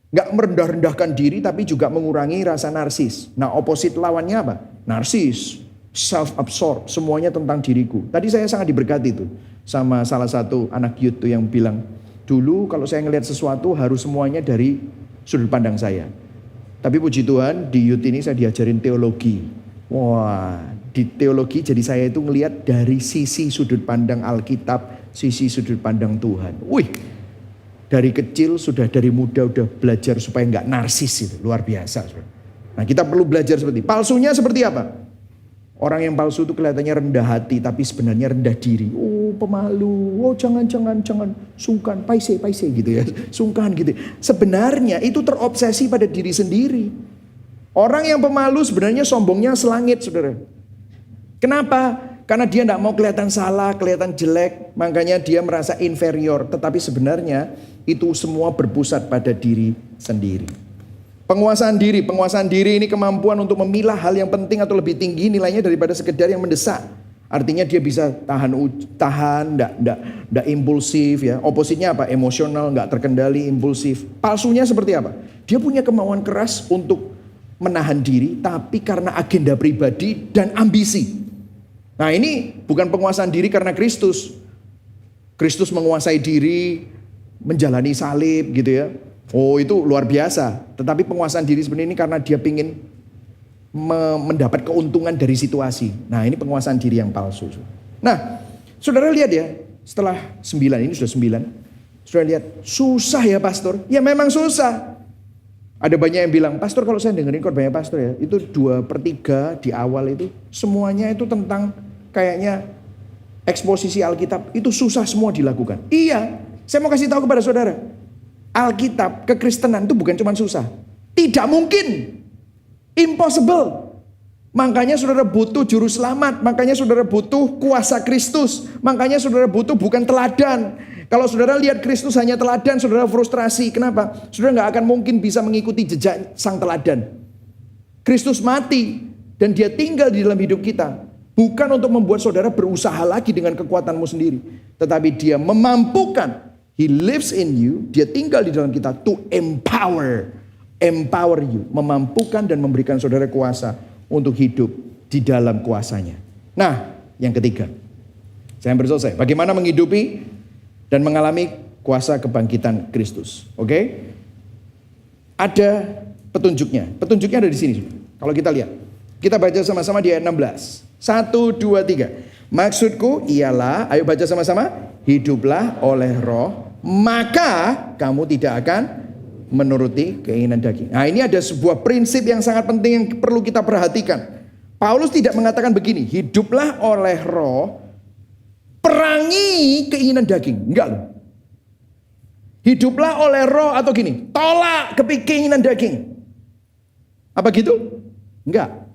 nggak merendah-rendahkan diri, tapi juga mengurangi rasa narsis. Nah, opposite lawannya apa? Narsis, self-absorbed, semuanya tentang diriku. Tadi saya sangat diberkati tuh sama salah satu anak youth tuh yang bilang, dulu kalau saya ngelihat sesuatu harus semuanya dari sudut pandang saya. Tapi puji Tuhan di youth ini saya diajarin teologi. Wah, di teologi jadi saya itu ngelihat dari sisi sudut pandang Alkitab, sisi sudut pandang Tuhan. Wih, dari kecil sudah dari muda udah belajar supaya nggak narsis itu, luar biasa. Nah, kita perlu belajar seperti palsunya seperti apa? Orang yang palsu itu kelihatannya rendah hati tapi sebenarnya rendah diri. Oh, pemalu. Oh, jangan sungkan, paise gitu ya. Sungkan gitu. Sebenarnya itu terobsesi pada diri sendiri. Orang yang pemalu sebenarnya sombongnya selangit, saudara. Kenapa? Karena dia tidak mau kelihatan salah, kelihatan jelek, makanya dia merasa inferior. Tetapi sebenarnya itu semua berpusat pada diri sendiri. Penguasaan diri ini kemampuan untuk memilah hal yang penting atau lebih tinggi nilainya daripada sekedar yang mendesak. Artinya dia bisa tahan, tidak impulsif ya. Opositnya apa? Emosional, nggak terkendali, impulsif. Palsunya seperti apa? Dia punya kemauan keras untuk menahan diri, tapi karena agenda pribadi dan ambisi. Nah, ini bukan penguasaan diri karena Kristus. Kristus menguasai diri, menjalani salib gitu ya. Oh, itu luar biasa. Tetapi penguasaan diri sebenarnya ini karena dia ingin mendapat keuntungan dari situasi. Nah, ini penguasaan diri yang palsu. Nah, saudara lihat ya, setelah 9, ini sudah 9. Saudara lihat, susah ya pastor? Ya memang susah. Ada banyak yang bilang, pastor kalau saya dengerin khotbahnya pastor ya, itu 2/3 di awal itu, semuanya itu tentang kayaknya eksposisi Alkitab, itu susah semua dilakukan. Iya, saya mau kasih tahu kepada saudara, Alkitab, kekristenan itu bukan cuma susah. Tidak mungkin. Impossible. Makanya saudara butuh juru selamat. Makanya saudara butuh kuasa Kristus. Makanya saudara butuh bukan teladan. Kalau saudara lihat Kristus hanya teladan, saudara frustrasi. Kenapa? Saudara gak akan mungkin bisa mengikuti jejak sang teladan. Kristus mati dan dia tinggal di dalam hidup kita. Bukan untuk membuat saudara berusaha lagi dengan kekuatanmu sendiri. Tetapi dia memampukan. He lives in you, dia tinggal di dalam kita to empower you, memampukan dan memberikan saudara kuasa untuk hidup di dalam kuasanya. Nah, yang ketiga, saya hampir selesai. Bagaimana menghidupi dan mengalami kuasa kebangkitan Kristus? Oke? Ada petunjuknya. Petunjuknya ada di sini. Kalau kita lihat, kita baca sama-sama di ayat 16. 1, 2, 3. Maksudku ialah, ayo baca sama-sama. Hiduplah oleh roh, maka kamu tidak akan menuruti keinginan daging. Nah, ini ada sebuah prinsip yang sangat penting yang perlu kita perhatikan. Paulus tidak mengatakan begini, hiduplah oleh roh, perangi keinginan daging. Enggak loh. Hiduplah oleh roh atau gini, tolak keinginan daging. Apa gitu? Enggak.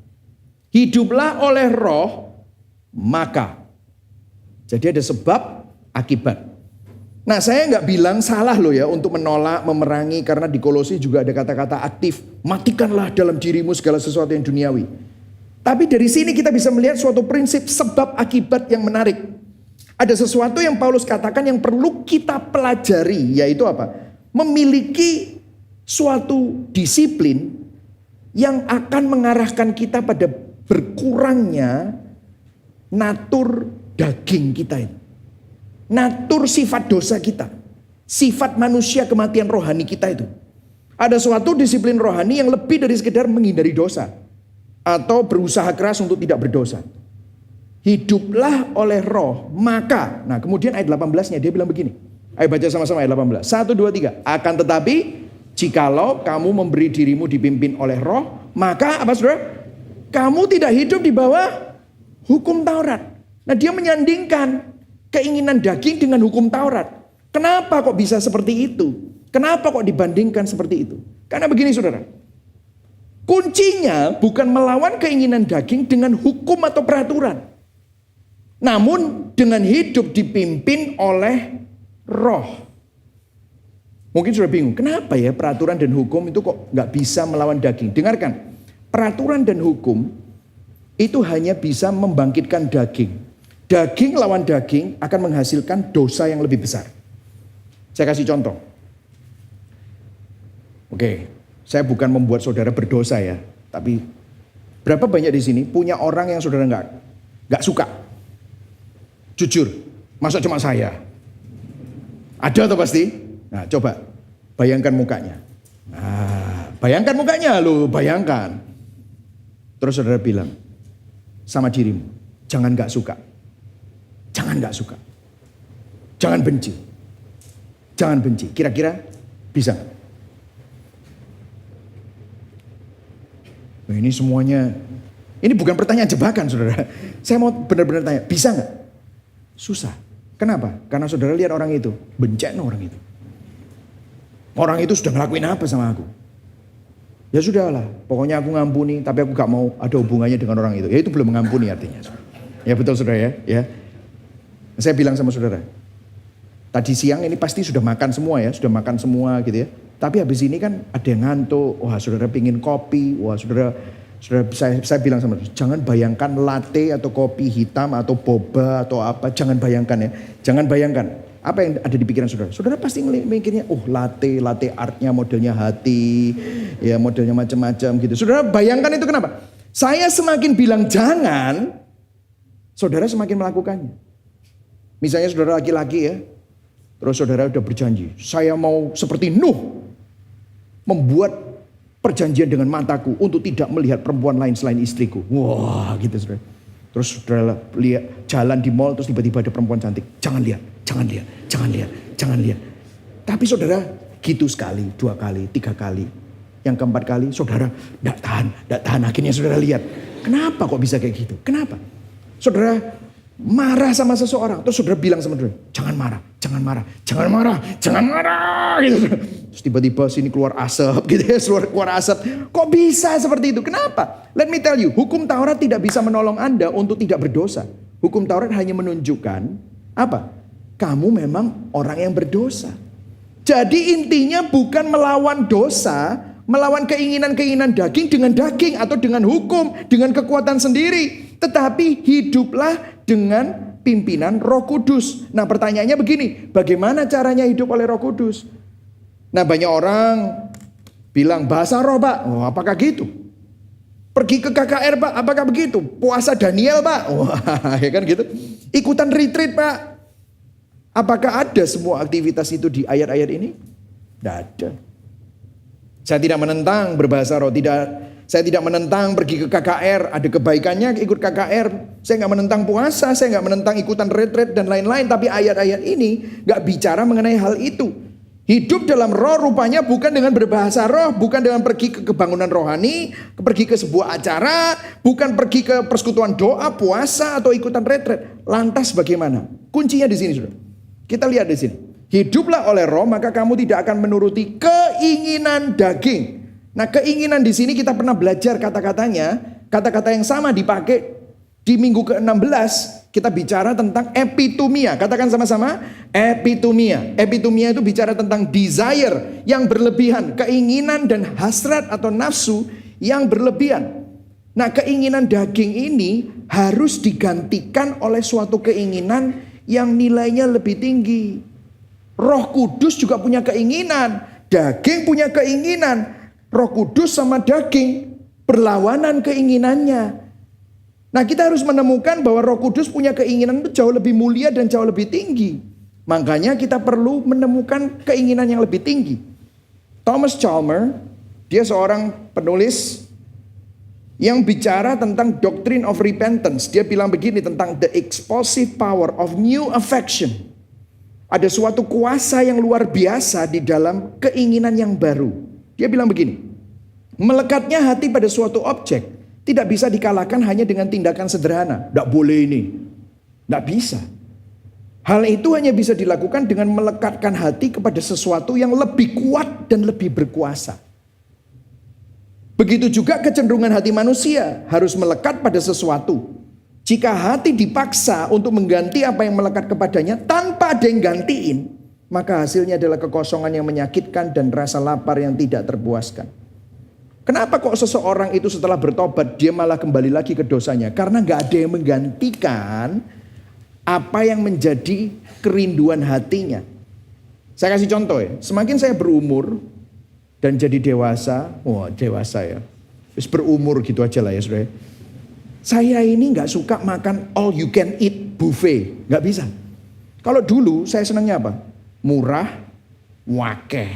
Hiduplah oleh roh, maka. Jadi ada sebab akibat. Nah, saya nggak bilang salah loh ya untuk menolak, memerangi, karena di Kolose juga ada kata-kata aktif. Matikanlah dalam dirimu segala sesuatu yang duniawi. Tapi dari sini kita bisa melihat suatu prinsip sebab akibat yang menarik. Ada sesuatu yang Paulus katakan yang perlu kita pelajari, yaitu apa? Memiliki suatu disiplin yang akan mengarahkan kita pada berkurangnya natur daging kita itu. Natur sifat dosa kita. Sifat manusia kematian rohani kita itu. Ada suatu disiplin rohani yang lebih dari sekedar menghindari dosa. Atau berusaha keras untuk tidak berdosa. Hiduplah oleh roh, maka. Nah, kemudian ayat 18-nya dia bilang begini. Ayo baca sama-sama ayat 18. 1, 2, 3. Akan tetapi, jikalau kamu memberi dirimu dipimpin oleh roh, maka apa saudara? Kamu tidak hidup di bawah hukum Taurat. Nah, dia menyandingkan keinginan daging dengan hukum Taurat. Kenapa kok bisa seperti itu? Kenapa kok dibandingkan seperti itu? Karena begini saudara. Kuncinya bukan melawan keinginan daging dengan hukum atau peraturan. Namun dengan hidup dipimpin oleh roh. Mungkin sudah bingung, kenapa ya peraturan dan hukum itu kok nggak bisa melawan daging? Dengarkan, peraturan dan hukum itu hanya bisa membangkitkan daging. Daging lawan daging akan menghasilkan dosa yang lebih besar. Saya kasih contoh. Oke, saya bukan membuat saudara berdosa ya, tapi berapa banyak di sini punya orang yang saudara nggak suka? Jujur, masa cuma saya? Ada atau pasti? Nah, coba bayangkan mukanya. Nah, bayangkan mukanya lo, bayangkan. Terus saudara bilang sama dirimu, jangan gak suka. Jangan gak suka. Jangan benci. Jangan benci. Kira-kira bisa gak? Nah, ini semuanya, ini bukan pertanyaan jebakan saudara. Saya mau benar-benar tanya, bisa gak? Susah. Kenapa? Karena saudara lihat orang itu, bencana orang itu. Orang itu sudah ngelakuin apa sama aku? Ya sudahlah, pokoknya aku ngampuni, tapi aku gak mau ada hubungannya dengan orang itu. Ya itu belum mengampuni artinya. Ya betul saudara ya. Saya bilang sama saudara, tadi siang ini pasti sudah makan semua ya, sudah makan semua gitu ya. Tapi habis ini kan ada yang ngantuk, wah saudara pingin kopi, wah saudara saya bilang sama saudara, jangan bayangkan latte atau kopi hitam atau boba atau apa, jangan bayangkan ya. Jangan bayangkan. Apa yang ada di pikiran saudara? Saudara pasti mikirnya, latte artnya modelnya hati, ya modelnya macam-macam gitu. Saudara bayangkan itu kenapa? Saya semakin bilang jangan, saudara semakin melakukannya. Misalnya saudara laki-laki ya, terus saudara udah berjanji, saya mau seperti Nuh, membuat perjanjian dengan mataku untuk tidak melihat perempuan lain selain istriku. Wah gitu saudara. Terus saudara lihat jalan di mall, terus tiba-tiba ada perempuan cantik. Jangan lihat. Tapi saudara gitu sekali, 2 kali, 3 kali. Yang keempat kali saudara tidak tahan. Akhirnya saudara lihat. Kenapa kok bisa kayak gitu? Kenapa? Saudara marah sama seseorang. Terus saudara bilang sama saudara, jangan marah. Gitu. Terus tiba-tiba sini keluar asap gitu ya, keluar asap. Kok bisa seperti itu? Kenapa? Let me tell you, hukum Taurat tidak bisa menolong Anda untuk tidak berdosa. Hukum Taurat hanya menunjukkan apa? Kamu memang orang yang berdosa. Jadi intinya bukan melawan dosa, melawan keinginan-keinginan daging dengan daging atau dengan hukum, dengan kekuatan sendiri. Tetapi hiduplah dengan pimpinan Roh Kudus. Nah pertanyaannya begini, bagaimana caranya hidup oleh Roh Kudus? Nah banyak orang bilang bahasa roh Pak, apakah gitu? Pergi ke KKR Pak, apakah begitu? Puasa Daniel Pak, ya kan gitu. Ikutan retreat Pak. Apakah ada semua aktivitas itu di ayat-ayat ini? Tidak ada. Saya tidak menentang berbahasa roh, saya tidak menentang pergi ke KKR, ada kebaikannya ikut KKR. Saya nggak menentang puasa, saya nggak menentang ikutan retreat dan lain-lain. Tapi ayat-ayat ini nggak bicara mengenai hal itu. Hidup dalam roh rupanya bukan dengan berbahasa roh, bukan dengan pergi ke kebangunan rohani, pergi ke sebuah acara, bukan pergi ke persekutuan doa, puasa atau ikutan retreat. Lantas bagaimana? Kuncinya di sini sudah. Kita lihat di sini. Hiduplah oleh roh, maka kamu tidak akan menuruti keinginan daging. Nah, keinginan di sini kita pernah belajar kata-katanya. Kata-kata yang sama dipakai di minggu ke-16. Kita bicara tentang epitumia. Katakan sama-sama, epitumia. Epitumia itu bicara tentang desire yang berlebihan, keinginan dan hasrat atau nafsu yang berlebihan. Nah, keinginan daging ini harus digantikan oleh suatu keinginan yang nilainya lebih tinggi. Roh Kudus juga punya keinginan, daging punya keinginan. Roh Kudus sama daging berlawanan keinginannya. Nah, kita harus menemukan bahwa Roh Kudus punya keinginan itu jauh lebih mulia dan jauh lebih tinggi. Makanya kita perlu menemukan keinginan yang lebih tinggi. Thomas Chalmers, dia seorang penulis yang bicara tentang doctrine of repentance. Dia bilang begini tentang the explosive power of new affection. Ada suatu kuasa yang luar biasa di dalam keinginan yang baru. Dia bilang begini, melekatnya hati pada suatu objek tidak bisa dikalahkan hanya dengan tindakan sederhana. Tidak boleh ini, tidak bisa. Hal itu hanya bisa dilakukan dengan melekatkan hati kepada sesuatu yang lebih kuat dan lebih berkuasa. Begitu juga kecenderungan hati manusia harus melekat pada sesuatu. Jika hati dipaksa untuk mengganti apa yang melekat kepadanya tanpa ada yang gantiin, maka hasilnya adalah kekosongan yang menyakitkan dan rasa lapar yang tidak terpuaskan. Kenapa kok seseorang itu setelah bertobat dia malah kembali lagi ke dosanya? Karena gak ada yang menggantikan apa yang menjadi kerinduan hatinya. Saya kasih contoh ya, semakin saya berumur dan jadi dewasa, dewasa ya, terus berumur gitu aja lah ya saudara. Saya ini gak suka makan all you can eat buffet, gak bisa. Kalau dulu saya senangnya apa? Murah, wakeh,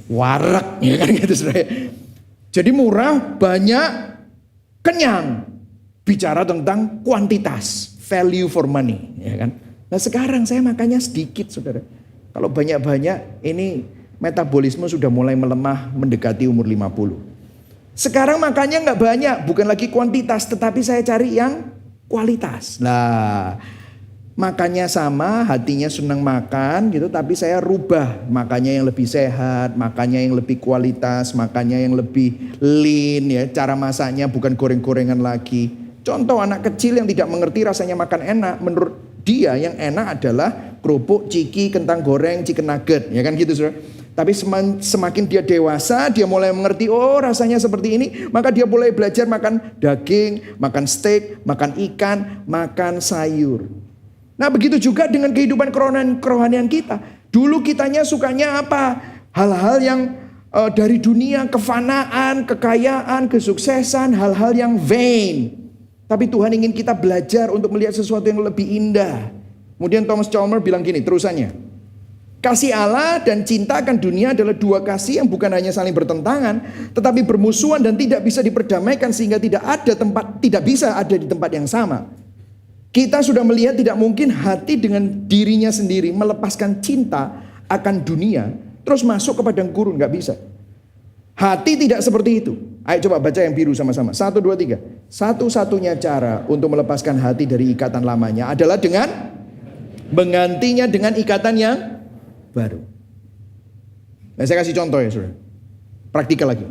warak, ya kan gitu saudara. Jadi murah, banyak, kenyang. Bicara tentang kuantitas, value for money, ya kan. Nah sekarang saya makannya sedikit saudara. Kalau banyak-banyak ini metabolisme sudah mulai melemah mendekati umur 50. Sekarang makannya nggak banyak, bukan lagi kuantitas, tetapi saya cari yang kualitas. Nah, makannya sama, hatinya senang makan gitu, tapi saya rubah makannya yang lebih sehat, makannya yang lebih kualitas, makannya yang lebih lean ya, cara masaknya bukan goreng-gorengan lagi. Contoh anak kecil yang tidak mengerti rasanya makan enak, menurut dia yang enak adalah kerupuk, ciki, kentang goreng, chicken nugget, ya kan gitu saudara. Tapi semakin dia dewasa, dia mulai mengerti, oh rasanya seperti ini. Maka dia mulai belajar makan daging, makan steak, makan ikan, makan sayur. Nah begitu juga dengan kehidupan kerohanian kita. Dulu kitanya sukanya apa? Hal-hal yang dari dunia, kefanaan, kekayaan, kesuksesan, hal-hal yang vain. Tapi Tuhan ingin kita belajar untuk melihat sesuatu yang lebih indah. Kemudian Thomas Chalmers bilang gini terusannya. Kasih Allah dan cinta akan dunia adalah dua kasih yang bukan hanya saling bertentangan, tetapi bermusuhan dan tidak bisa diperdamaikan sehingga tidak bisa ada di tempat yang sama. Kita sudah melihat tidak mungkin hati dengan dirinya sendiri melepaskan cinta akan dunia terus masuk ke padang gurun, nggak bisa. Hati tidak seperti itu. Ayo coba baca yang biru sama-sama. 1, 2, 3. Satu-satunya cara untuk melepaskan hati dari ikatan lamanya adalah dengan menggantinya dengan ikatan yang baru. Nah, saya kasih contoh ya saudara. Praktikal lagi.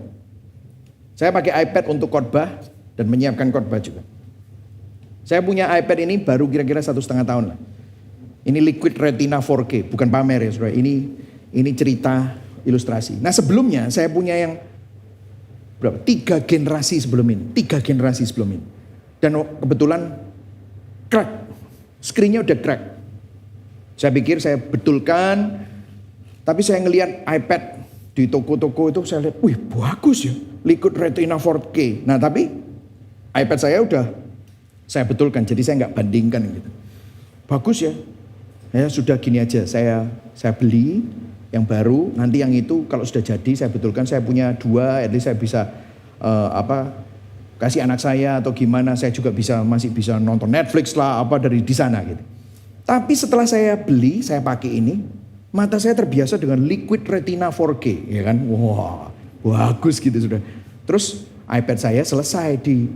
Saya pakai iPad untuk khotbah dan menyiapkan khotbah juga. Saya punya iPad ini baru kira-kira 1,5 tahun lah. Ini Liquid Retina 4K, bukan pamer ya saudara. Ini cerita ilustrasi. Nah sebelumnya saya punya yang berapa? 3 generasi sebelum ini. 3 generasi sebelum ini. Dan kebetulan crack. Screen-nya udah crack. Saya pikir saya betulkan. Tapi saya ngelihat iPad di toko-toko itu saya lihat, wih bagus ya, Liquid Retina 4K. Nah tapi iPad saya udah saya betulkan, jadi saya nggak bandingkan gitu. Bagus ya, ya sudah gini aja, saya beli yang baru, nanti yang itu kalau sudah jadi saya betulkan, saya punya 2, at least saya bisa kasih anak saya atau gimana, saya juga masih bisa nonton Netflix lah apa dari di sana gitu. Tapi setelah saya beli, saya pakai ini. Mata saya terbiasa dengan Liquid Retina 4K, ya kan? Wah, bagus gitu sudah. Terus iPad saya selesai di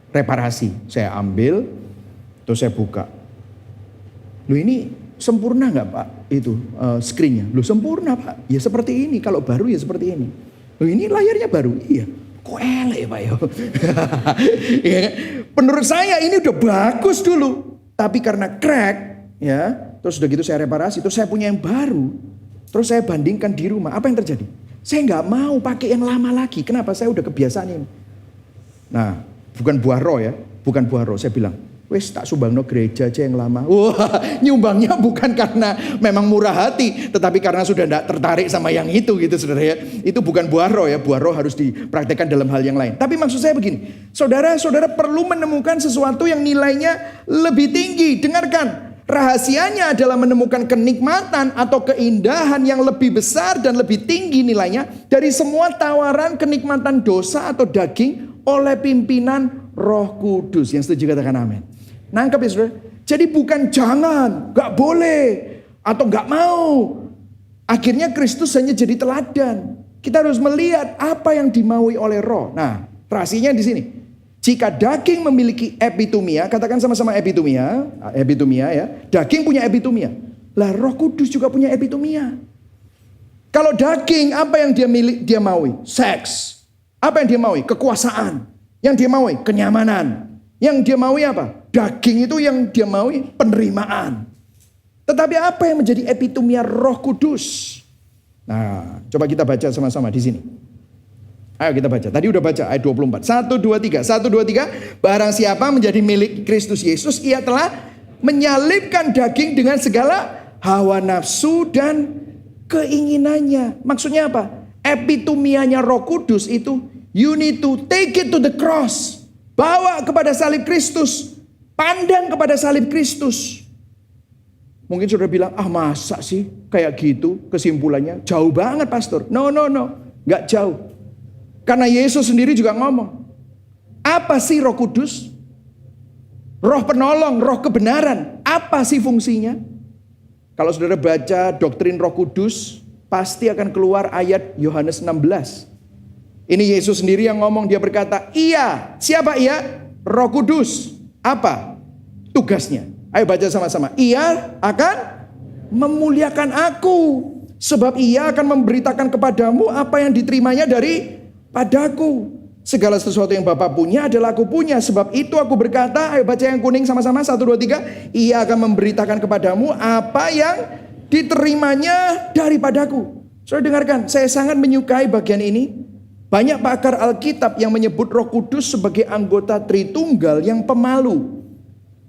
reparasi. Saya ambil, terus saya buka. Loh ini sempurna nggak Pak? Itu screen-nya. Loh sempurna Pak. Ya seperti ini. Kalau baru ya seperti ini. Loh ini layarnya baru. Iya. Kok elek Pak ya? Ya, menurut saya ini udah bagus dulu. Tapi karena crack, ya. Terus udah gitu saya reparasi, terus saya punya yang baru. Terus saya bandingkan di rumah, apa yang terjadi? Saya nggak mau pakai yang lama lagi. Kenapa? Saya udah kebiasaan ini. Nah, bukan buah roh ya, bukan buah roh. Saya bilang, wes tak sumbangno gereja aja yang lama. Wah, nyumbangnya bukan karena memang murah hati, tetapi karena sudah tidak tertarik sama yang itu gitu saudara ya. Itu bukan buah roh ya, buah roh harus dipraktekkan dalam hal yang lain. Tapi maksud saya begini, saudara-saudara perlu menemukan sesuatu yang nilainya lebih tinggi. Dengarkan. Rahasianya adalah menemukan kenikmatan atau keindahan yang lebih besar dan lebih tinggi nilainya dari semua tawaran kenikmatan dosa atau daging oleh pimpinan Roh Kudus. Yang setuju katakan amin. Nangkep ya saudara? Jadi bukan jangan, gak boleh, atau gak mau. Akhirnya Kristus hanya jadi teladan. Kita harus melihat apa yang dimaui oleh roh. Nah, rahasianya di sini. Jika daging memiliki epitomia, katakan sama-sama epitomia ya. Daging punya epitomia. Lah Roh Kudus juga punya epitomia. Kalau daging apa yang dia maui? Seks. Apa yang dia maui? Kekuasaan. Yang dia maui? Kenyamanan. Yang dia maui apa? Daging itu yang dia maui penerimaan. Tetapi apa yang menjadi epitomia Roh Kudus? Nah, coba kita baca sama-sama di sini. Ayo kita baca. Tadi udah baca ayat 24. 1, 2, 3. 1, 2, 3. Barang siapa menjadi milik Kristus Yesus, ia telah menyalibkan daging dengan segala hawa nafsu dan keinginannya. Maksudnya apa? Epitomianya Roh Kudus itu, you need to take it to the cross. Bawa kepada salib Kristus. Pandang kepada salib Kristus. Mungkin saudara bilang, masa sih kayak gitu kesimpulannya? Jauh banget pastor. No. Gak jauh. Karena Yesus sendiri juga ngomong. Apa sih Roh Kudus? Roh penolong, roh kebenaran. Apa sih fungsinya? Kalau saudara baca doktrin Roh Kudus, pasti akan keluar ayat Yohanes 16. Ini Yesus sendiri yang ngomong, dia berkata, iya. Siapa iya? Roh Kudus. Apa tugasnya? Ayo baca sama-sama. Ia akan memuliakan aku. Sebab ia akan memberitakan kepadamu apa yang diterimanya padaku. Segala sesuatu yang Bapa punya adalah aku punya. Sebab itu aku berkata, ayo baca yang kuning sama-sama. 1, 2, 3. Ia akan memberitakan kepadamu apa yang diterimanya daripadaku. Saudara dengarkan, saya sangat menyukai bagian ini. Banyak pakar Alkitab yang menyebut Roh Kudus sebagai anggota Tritunggal yang pemalu.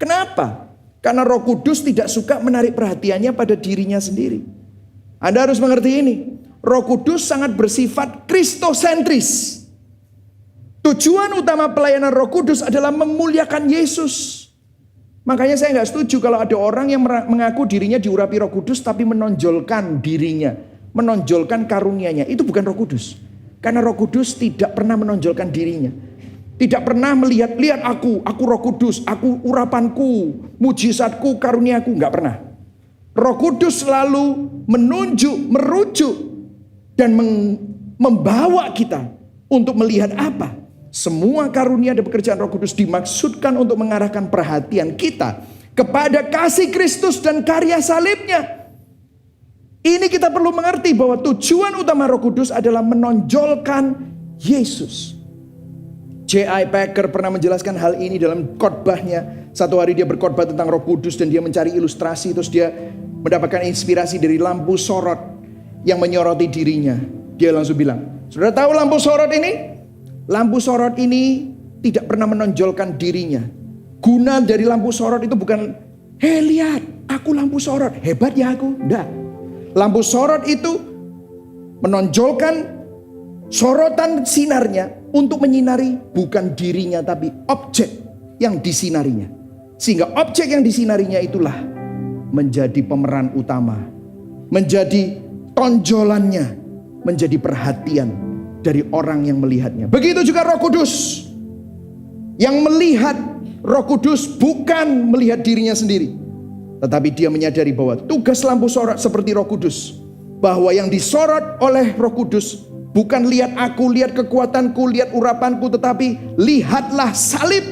Kenapa? Karena Roh Kudus tidak suka menarik perhatiannya pada dirinya sendiri. Anda harus mengerti ini. Roh Kudus sangat bersifat kristosentris. Tujuan utama pelayanan Roh Kudus adalah memuliakan Yesus. Makanya saya nggak setuju kalau ada orang yang mengaku dirinya diurapi Roh Kudus tapi menonjolkan dirinya, menonjolkan karunia-Nya. Itu bukan Roh Kudus. Karena Roh Kudus tidak pernah menonjolkan dirinya. Tidak pernah lihat aku Roh Kudus, aku urapanku, mujizatku, karuniaku, nggak pernah. Roh Kudus selalu merujuk dan membawa kita untuk melihat apa. Semua karunia dan pekerjaan Roh Kudus dimaksudkan untuk mengarahkan perhatian kita kepada kasih Kristus dan karya salibnya. Ini kita perlu mengerti bahwa tujuan utama Roh Kudus adalah menonjolkan Yesus. J.I. Packer pernah menjelaskan hal ini dalam khotbahnya. Satu hari dia berkhotbah tentang Roh Kudus dan dia mencari ilustrasi. Terus dia mendapatkan inspirasi dari lampu sorot yang menyoroti dirinya. Dia langsung bilang, saudara tahu lampu sorot ini? Lampu sorot ini tidak pernah menonjolkan dirinya. Guna dari lampu sorot itu bukan, lihat aku lampu sorot, hebat ya aku. Enggak. Lampu sorot itu menonjolkan sorotan sinarnya untuk menyinari bukan dirinya tapi objek yang disinarinya. Sehingga objek yang disinarinya itulah menjadi pemeran utama, menjadi tonjolannya, menjadi perhatian dari orang yang melihatnya. Begitu juga Roh Kudus. Yang melihat Roh Kudus bukan melihat dirinya sendiri, tetapi dia menyadari bahwa tugas lampu sorot seperti Roh Kudus, bahwa yang disorot oleh Roh Kudus bukan lihat aku, lihat kekuatanku, lihat urapanku, tetapi lihatlah salib,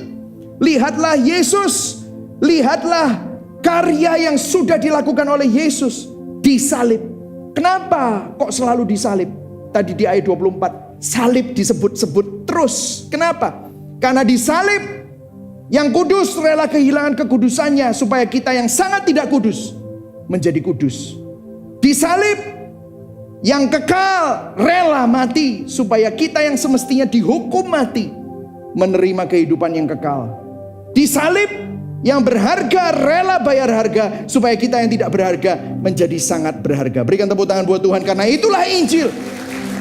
lihatlah Yesus, lihatlah karya yang sudah dilakukan oleh Yesus di salib. Kenapa kok selalu disalib? Tadi di ayat 24, salib disebut-sebut terus. Kenapa? Karena di salib yang kudus rela kehilangan kekudusannya supaya kita yang sangat tidak kudus menjadi kudus. Di salib yang kekal rela mati supaya kita yang semestinya dihukum mati menerima kehidupan yang kekal. Di salib yang berharga rela bayar harga supaya kita yang tidak berharga menjadi sangat berharga. Berikan tepuk tangan buat Tuhan, karena itulah Injil.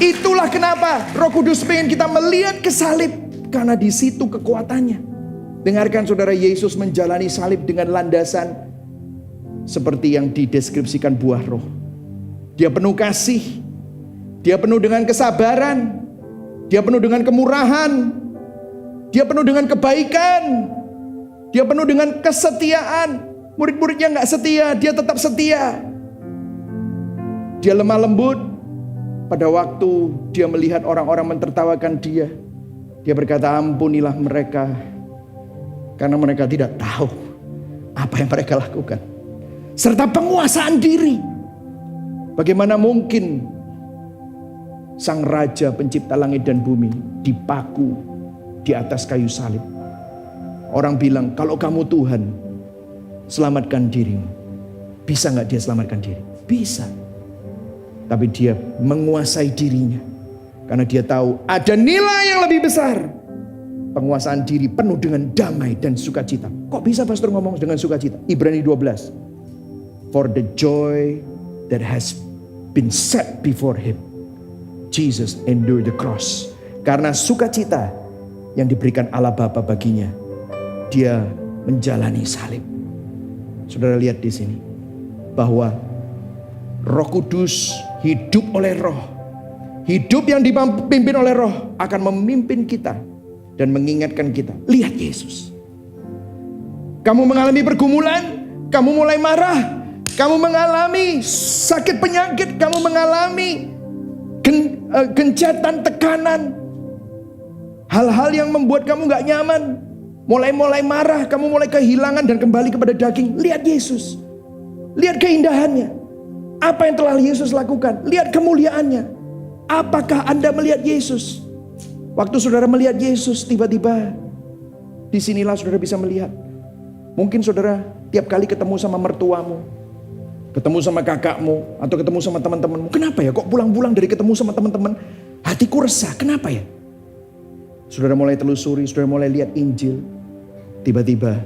Itulah kenapa Roh Kudus pengen kita melihat ke salib, karena di situ kekuatannya. Dengarkan saudara, Yesus menjalani salib dengan landasan seperti yang dideskripsikan buah roh. Dia penuh kasih, dia penuh dengan kesabaran, dia penuh dengan kemurahan, dia penuh dengan kebaikan, dia penuh dengan kesetiaan. Murid-muridnya gak setia, dia tetap setia. Dia lemah lembut. Pada waktu dia melihat orang-orang mentertawakan dia, dia berkata, ampunilah mereka, karena mereka tidak tahu apa yang mereka lakukan. Serta penguasaan diri. Bagaimana mungkin sang raja pencipta langit dan bumi dipaku di atas kayu salib? Orang bilang, kalau kamu Tuhan, selamatkan dirimu. Bisa gak dia selamatkan diri? Bisa. Tapi dia menguasai dirinya. Karena dia tahu ada nilai yang lebih besar. Penguasaan diri penuh dengan damai dan sukacita. Kok bisa pastor ngomong dengan sukacita? Ibrani 12. For the joy that has been set before him, Jesus endured the cross. Karena sukacita yang diberikan Allah Bapa baginya, dia menjalani salib. Saudara lihat di sini bahwa Roh Kudus hidup oleh Roh. Hidup yang dipimpin oleh Roh akan memimpin kita dan mengingatkan kita, lihat Yesus. Kamu mengalami pergumulan, kamu mulai marah, kamu mengalami sakit penyakit, kamu mengalami gencatan, tekanan, hal-hal yang membuat kamu gak nyaman, mulai marah, kamu mulai kehilangan dan kembali kepada daging. Lihat Yesus, lihat keindahannya, apa yang telah Yesus lakukan, lihat kemuliaannya. Apakah Anda melihat Yesus? Waktu saudara melihat Yesus, tiba-tiba disinilah saudara bisa melihat. Mungkin saudara tiap kali ketemu sama mertuamu, ketemu sama kakakmu, atau ketemu sama teman-temanmu. Kenapa ya kok pulang-pulang dari ketemu sama teman-teman hatiku resah? Kenapa ya? Saudara mulai telusuri, saudara mulai lihat Injil. Tiba-tiba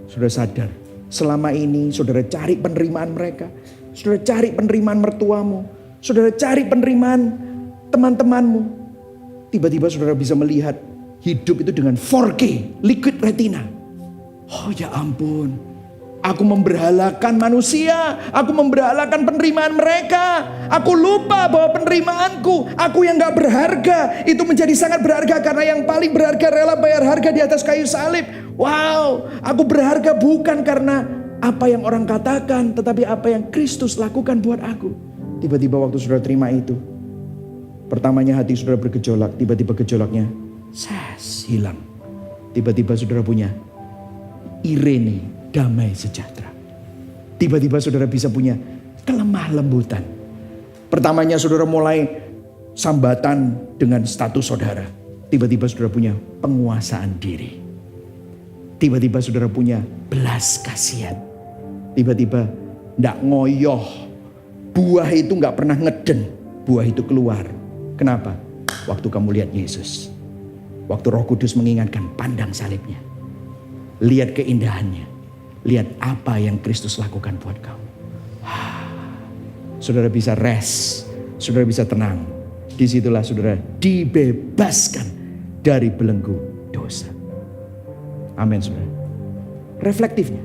saudara sadar, selama ini saudara cari penerimaan mereka. Saudara cari penerimaan mertuamu. Saudara cari penerimaan teman-temanmu. Tiba-tiba saudara bisa melihat hidup itu dengan 4K, liquid retina. Oh ya ampun, aku memberhalakan manusia, aku memberhalakan penerimaan mereka. Aku lupa bahwa penerimaanku, aku yang gak berharga, itu menjadi sangat berharga karena yang paling berharga rela bayar harga di atas kayu salib. Wow, aku berharga bukan karena apa yang orang katakan, tetapi apa yang Kristus lakukan buat aku. Tiba-tiba waktu saudara terima itu, pertamanya hati saudara bergejolak, tiba-tiba gejolaknya hilang. Tiba-tiba saudara punya irene, damai sejahtera. Tiba-tiba saudara bisa punya kelemah lembutan. Pertamanya saudara mulai sambatan dengan status saudara. Tiba-tiba saudara punya penguasaan diri. Tiba-tiba saudara punya belas kasihan. Tiba-tiba nggak ngoyoh. Buah itu nggak pernah ngeden. Buah itu keluar. Kenapa? Waktu kamu lihat Yesus. Waktu Roh Kudus mengingatkan, pandang salibnya. Lihat keindahannya. Lihat apa yang Kristus lakukan buat kamu. Saudara bisa rest. Saudara bisa tenang. Disitulah saudara dibebaskan dari belenggu dosa. Amin saudara. Reflektifnya.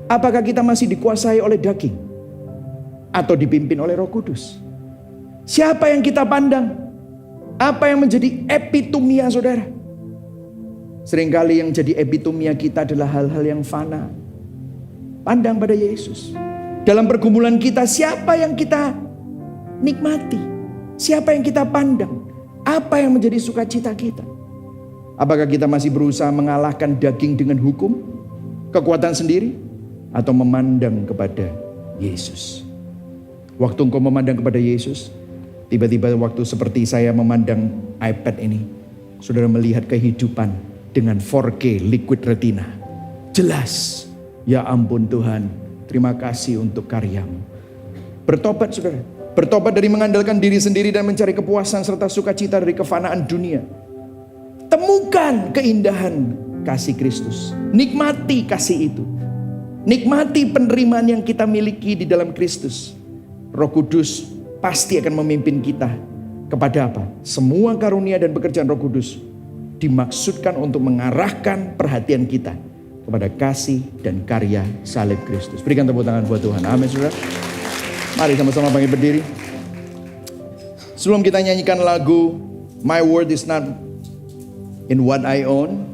Apakah kita masih dikuasai oleh daging? Atau dipimpin oleh Roh Kudus? Siapa yang kita pandang? Apa yang menjadi epitomia saudara? Seringkali yang jadi epitomia kita adalah hal-hal yang fana. Pandang pada Yesus. Dalam pergumulan kita, siapa yang kita nikmati? Siapa yang kita pandang? Apa yang menjadi sukacita kita? Apakah kita masih berusaha mengalahkan daging dengan hukum, kekuatan sendiri, atau memandang kepada Yesus? Waktu engkau memandang kepada Yesus, tiba-tiba waktu seperti saya memandang iPad ini, saudara melihat kehidupan dengan 4K liquid retina. Jelas, ya ampun Tuhan, terima kasih untuk karyamu. Bertobat saudara, bertobat dari mengandalkan diri sendiri dan mencari kepuasan serta sukacita dari kefanaan dunia. Temukan keindahan kasih Kristus, nikmati kasih itu. Nikmati penerimaan yang kita miliki di dalam Kristus. Roh Kudus pasti akan memimpin kita kepada apa? Semua karunia dan pekerjaan Roh Kudus dimaksudkan untuk mengarahkan perhatian kita kepada kasih dan karya salib Kristus. Berikan tepuk tangan buat Tuhan. Amin saudara. Mari sama-sama bangkit berdiri. Sebelum kita nyanyikan lagu My Word Is Not In What I Own,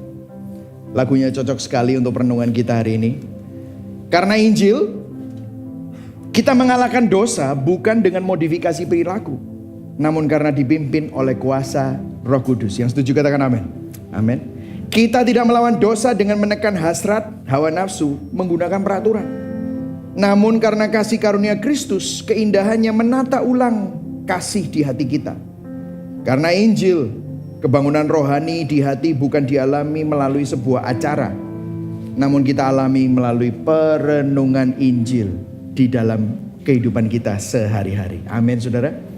lagunya cocok sekali untuk renungan kita hari ini. Karena Injil, kita mengalahkan dosa bukan dengan modifikasi perilaku, namun karena dipimpin oleh kuasa Roh Kudus. Yang setuju katakan amin. Amin. Kita tidak melawan dosa dengan menekan hasrat, hawa nafsu, menggunakan peraturan. Namun karena kasih karunia Kristus, keindahannya menata ulang kasih di hati kita. Karena Injil, kebangunan rohani di hati bukan dialami melalui sebuah acara, namun kita alami melalui perenungan Injil di dalam kehidupan kita sehari-hari. Amin, saudara.